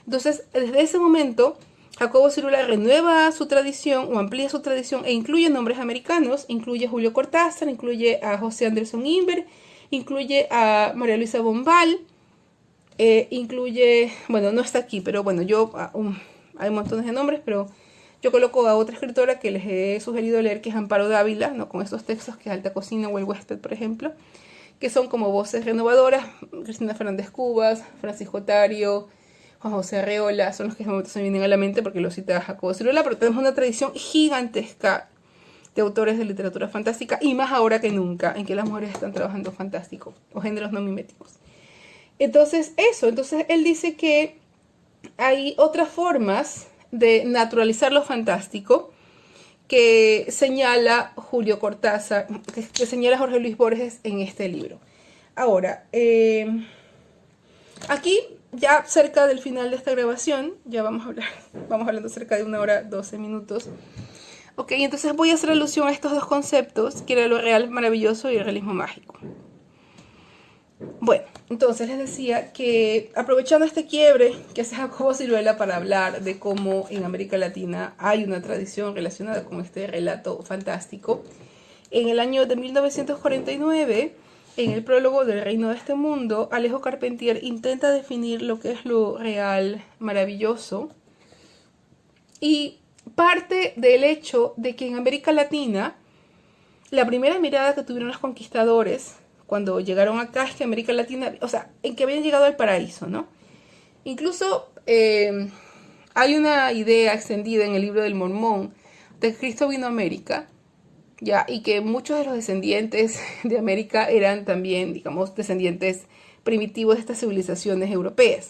Entonces, desde ese momento, Jacobo Siruela renueva su tradición o amplía su tradición e incluye nombres americanos, incluye a Julio Cortázar, incluye a José Anderson Inver, incluye a María Luisa Bombal, incluye, bueno, no está aquí, pero bueno, hay montones de nombres, pero yo coloco a otra escritora que les he sugerido leer, que es Amparo Dávila, ¿no? Con estos textos que es Alta Cocina o El Huésped, por ejemplo, que son como voces renovadoras. Cristina Fernández Cubas, Francisco Tario, Juan José Arreola, son los que en este momento se me vienen a la mente porque lo cita Jacobo Siruela, pero tenemos una tradición gigantesca de autores de literatura fantástica, y más ahora que nunca, en que las mujeres están trabajando fantástico, o géneros no miméticos. Entonces, él dice que hay otras formas de naturalizar lo fantástico que señala Julio Cortázar, que señala Jorge Luis Borges en este libro. Ahora, aquí, ya cerca del final de esta grabación, ya vamos hablando cerca de 1 hora 12 minutos. Ok, entonces voy a hacer alusión a estos dos conceptos, que era lo real maravilloso y el realismo mágico. Bueno, entonces les decía que aprovechando este quiebre que hace Jacobo Siruela para hablar de cómo en América Latina hay una tradición relacionada con este relato fantástico, en el año de 1949, en el prólogo del Reino de este Mundo, Alejo Carpentier intenta definir lo que es lo real maravilloso, y parte del hecho de que en América Latina la primera mirada que tuvieron los conquistadores cuando llegaron acá es que América Latina, o sea, en que habían llegado al paraíso, ¿no? Incluso hay una idea extendida en el libro del Mormón de que Cristo vino a América, ya, y que muchos de los descendientes de América eran también, digamos, descendientes primitivos de estas civilizaciones europeas.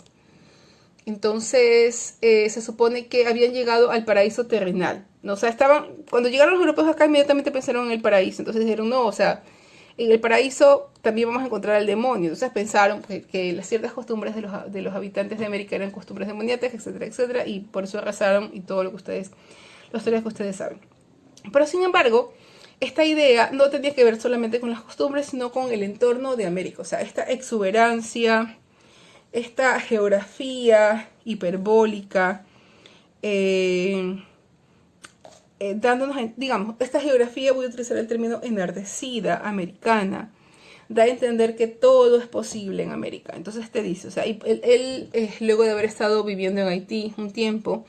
Entonces, se supone que habían llegado al paraíso terrenal, ¿no? O sea, cuando llegaron los europeos acá, inmediatamente pensaron en el paraíso. Entonces dijeron, no, o sea, en el paraíso también vamos a encontrar al demonio. Entonces pensaron que las ciertas costumbres de los habitantes de América eran costumbres demoníacas, etcétera, etcétera, y por eso arrasaron y todo lo que ustedes, las historias que ustedes saben. Pero sin embargo, esta idea no tenía que ver solamente con las costumbres, sino con el entorno de América. O sea, esta exuberancia, esta geografía hiperbólica, dándonos, digamos, esta geografía, voy a utilizar el término enardecida, americana, da a entender que todo es posible en América. Entonces te dice, o sea, él luego de haber estado viviendo en Haití un tiempo,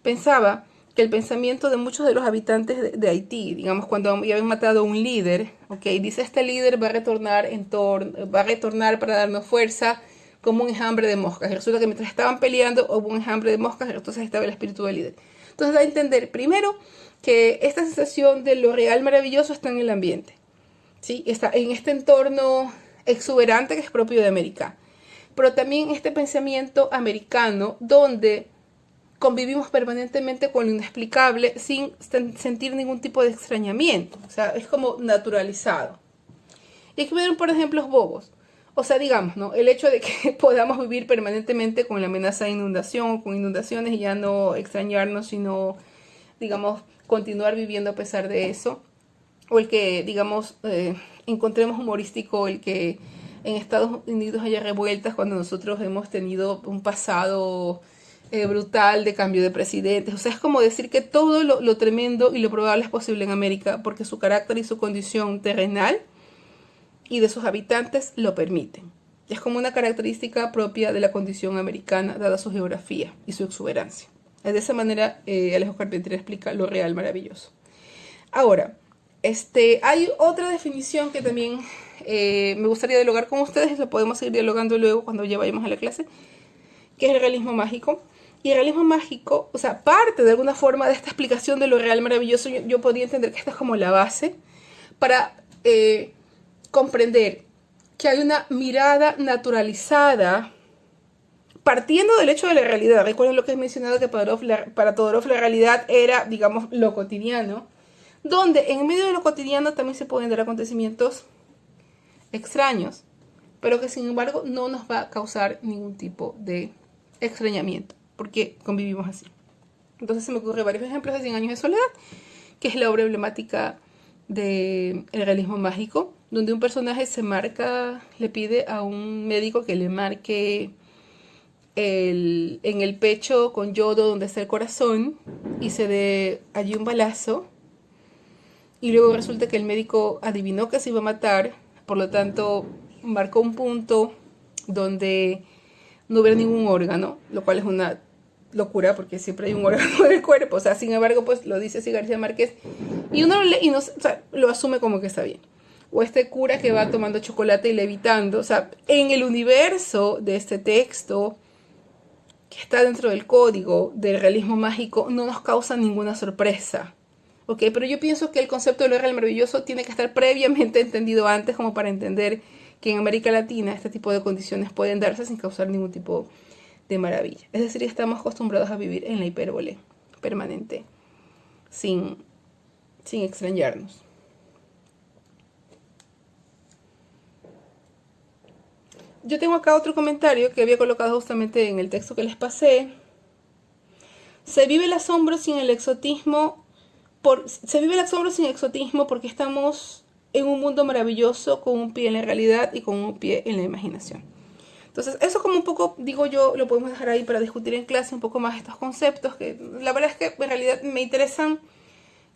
pensaba que el pensamiento de muchos de los habitantes de Haití, digamos, cuando habían matado a un líder, okay, dice, este líder va a retornar para darnos fuerza como un enjambre de moscas. Y resulta que mientras estaban peleando hubo un enjambre de moscas, entonces estaba el espíritu del líder. Entonces da a entender, primero, que esta sensación de lo real maravilloso está en el ambiente, ¿sí? Está en este entorno exuberante que es propio de América. Pero también este pensamiento americano donde convivimos permanentemente con lo inexplicable sin sentir ningún tipo de extrañamiento. O sea, es como naturalizado. Y aquí vienen, por ejemplo, bobos. O sea, digamos, ¿no? El hecho de que podamos vivir permanentemente con la amenaza de inundación, con inundaciones y ya no extrañarnos, sino, digamos, continuar viviendo a pesar de eso. O el que, digamos, encontremos humorístico el que en Estados Unidos haya revueltas cuando nosotros hemos tenido un pasado brutal de cambio de presidentes. O sea, es como decir que todo lo tremendo y lo probable es posible en América porque su carácter y su condición terrenal y de sus habitantes lo permiten. Es como una característica propia de la condición americana dada su geografía y su exuberancia. De esa manera, Alejo Carpentier explica lo real maravilloso. Ahora, hay otra definición que también me gustaría dialogar con ustedes, lo podemos seguir dialogando luego cuando ya vayamos a la clase, que es el realismo mágico. Y el realismo mágico, o sea, parte de alguna forma de esta explicación de lo real maravilloso, yo podría entender que esta es como la base para comprender que hay una mirada naturalizada partiendo del hecho de la realidad. Recuerden lo que he mencionado, que para Todorov la realidad era, digamos, lo cotidiano, donde en medio de lo cotidiano también se pueden dar acontecimientos extraños, pero que sin embargo no nos va a causar ningún tipo de extrañamiento, porque convivimos así. Entonces se me ocurren varios ejemplos de 100 años de soledad, que es la obra emblemática del realismo mágico, donde un personaje le pide a un médico que le marque en el pecho con yodo donde está el corazón y se dé allí un balazo. Y luego resulta que el médico adivinó que se iba a matar, por lo tanto marcó un punto donde no hubiera ningún órgano, lo cual es una locura porque siempre hay un órgano del cuerpo. O sea, sin embargo, pues lo dice así García Márquez y uno lo lee y no, o sea, lo asume como que está bien. O este cura que va tomando chocolate y levitando. O sea, en el universo de este texto que está dentro del código del realismo mágico no nos causa ninguna sorpresa. ¿Ok? Pero yo pienso que el concepto de lo real maravilloso tiene que estar previamente entendido antes como para entender que en América Latina este tipo de condiciones pueden darse sin causar ningún tipo de maravilla. Es decir, estamos acostumbrados a vivir en la hipérbole permanente, sin extrañarnos. Yo tengo acá otro comentario que había colocado justamente en el texto que les pasé. Se vive el asombro sin el exotismo. Se vive el asombro sin exotismo porque estamos en un mundo maravilloso con un pie en la realidad y con un pie en la imaginación. Entonces, eso como un poco, digo yo, lo podemos dejar ahí para discutir en clase un poco más estos conceptos, que la verdad es que en realidad me interesan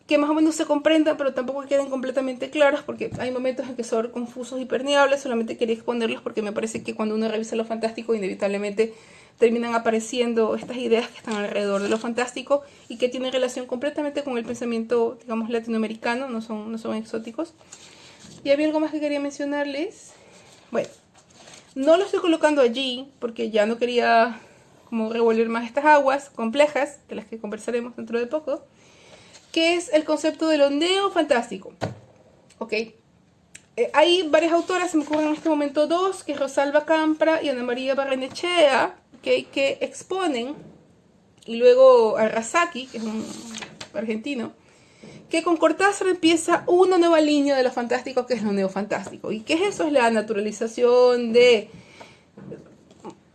que más o menos se comprendan, pero tampoco queden completamente claros, porque hay momentos en que son confusos y permeables. Solamente quería exponerlos porque me parece que cuando uno revisa lo fantástico, inevitablemente terminan apareciendo estas ideas que están alrededor de lo fantástico y que tienen relación completamente con el pensamiento, digamos, latinoamericano, no son exóticos. Y había algo más que quería mencionarles. Bueno, no lo estoy colocando allí porque ya no quería como revolver más estas aguas complejas, de las que conversaremos dentro de poco, que es el concepto de lo neofantástico. ¿Ok? Hay varias autoras, se me ocurren en este momento dos, que es Rosalba Campra y Ana María Barrenechea, ¿okay?, que exponen, y luego Arrasaki, que es un argentino, que con Cortázar empieza una nueva línea de lo fantástico, que es lo neofantástico. ¿Y qué es eso? Es la naturalización de...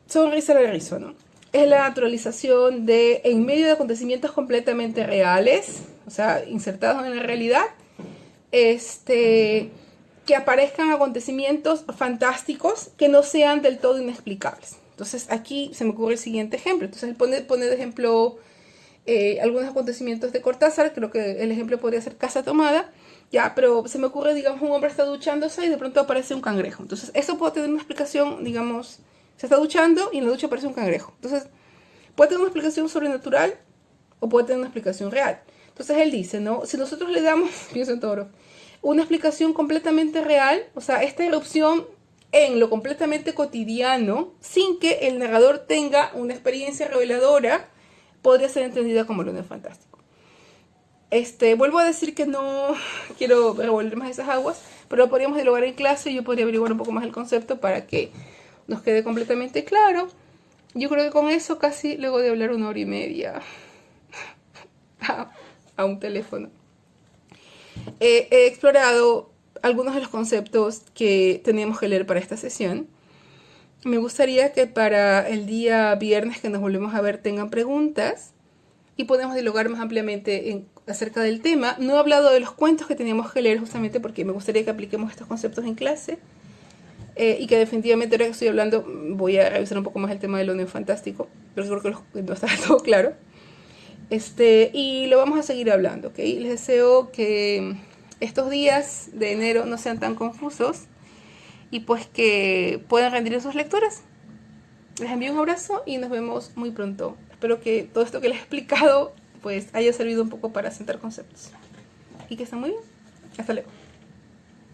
Sonrisa de rizo, ¿no? Es la naturalización de, en medio de acontecimientos completamente reales, o sea, insertados en la realidad, que aparezcan acontecimientos fantásticos que no sean del todo inexplicables. Entonces aquí se me ocurre el siguiente ejemplo. Entonces él pone de ejemplo algunos acontecimientos de Cortázar. Creo que el ejemplo podría ser Casa Tomada. Ya, pero se me ocurre, digamos, un hombre está duchándose y de pronto aparece un cangrejo. Entonces eso puede tener una explicación, digamos, se está duchando y en la ducha aparece un cangrejo. Entonces puede tener una explicación sobrenatural o puede tener una explicación real. Entonces él dice, ¿no? Si nosotros le damos, pienso en Toro, una explicación completamente real, o sea, esta erupción en lo completamente cotidiano, sin que el narrador tenga una experiencia reveladora, podría ser entendida como lo neofantástico. Vuelvo a decir que no quiero revolver más esas aguas, pero lo podríamos dialogar en clase y yo podría averiguar un poco más el concepto para que nos quede completamente claro. Yo creo que con eso casi luego de hablar 1 hora y media a un teléfono. He explorado algunos de los conceptos que teníamos que leer para esta sesión. Me gustaría que para el día viernes que nos volvemos a ver tengan preguntas y podemos dialogar más ampliamente acerca del tema. No he hablado de los cuentos que teníamos que leer justamente porque me gustaría que apliquemos estos conceptos en clase y que definitivamente ahora que estoy hablando voy a revisar un poco más el tema de lo neofantástico, pero creo que no está todo claro. Y lo vamos a seguir hablando, ¿ok? Les deseo que estos días de enero no sean tan confusos y pues que puedan rendir en sus lecturas. Les envío un abrazo y nos vemos muy pronto. Espero que todo esto que les he explicado pues haya servido un poco para asentar conceptos. Y que estén muy bien. Hasta luego.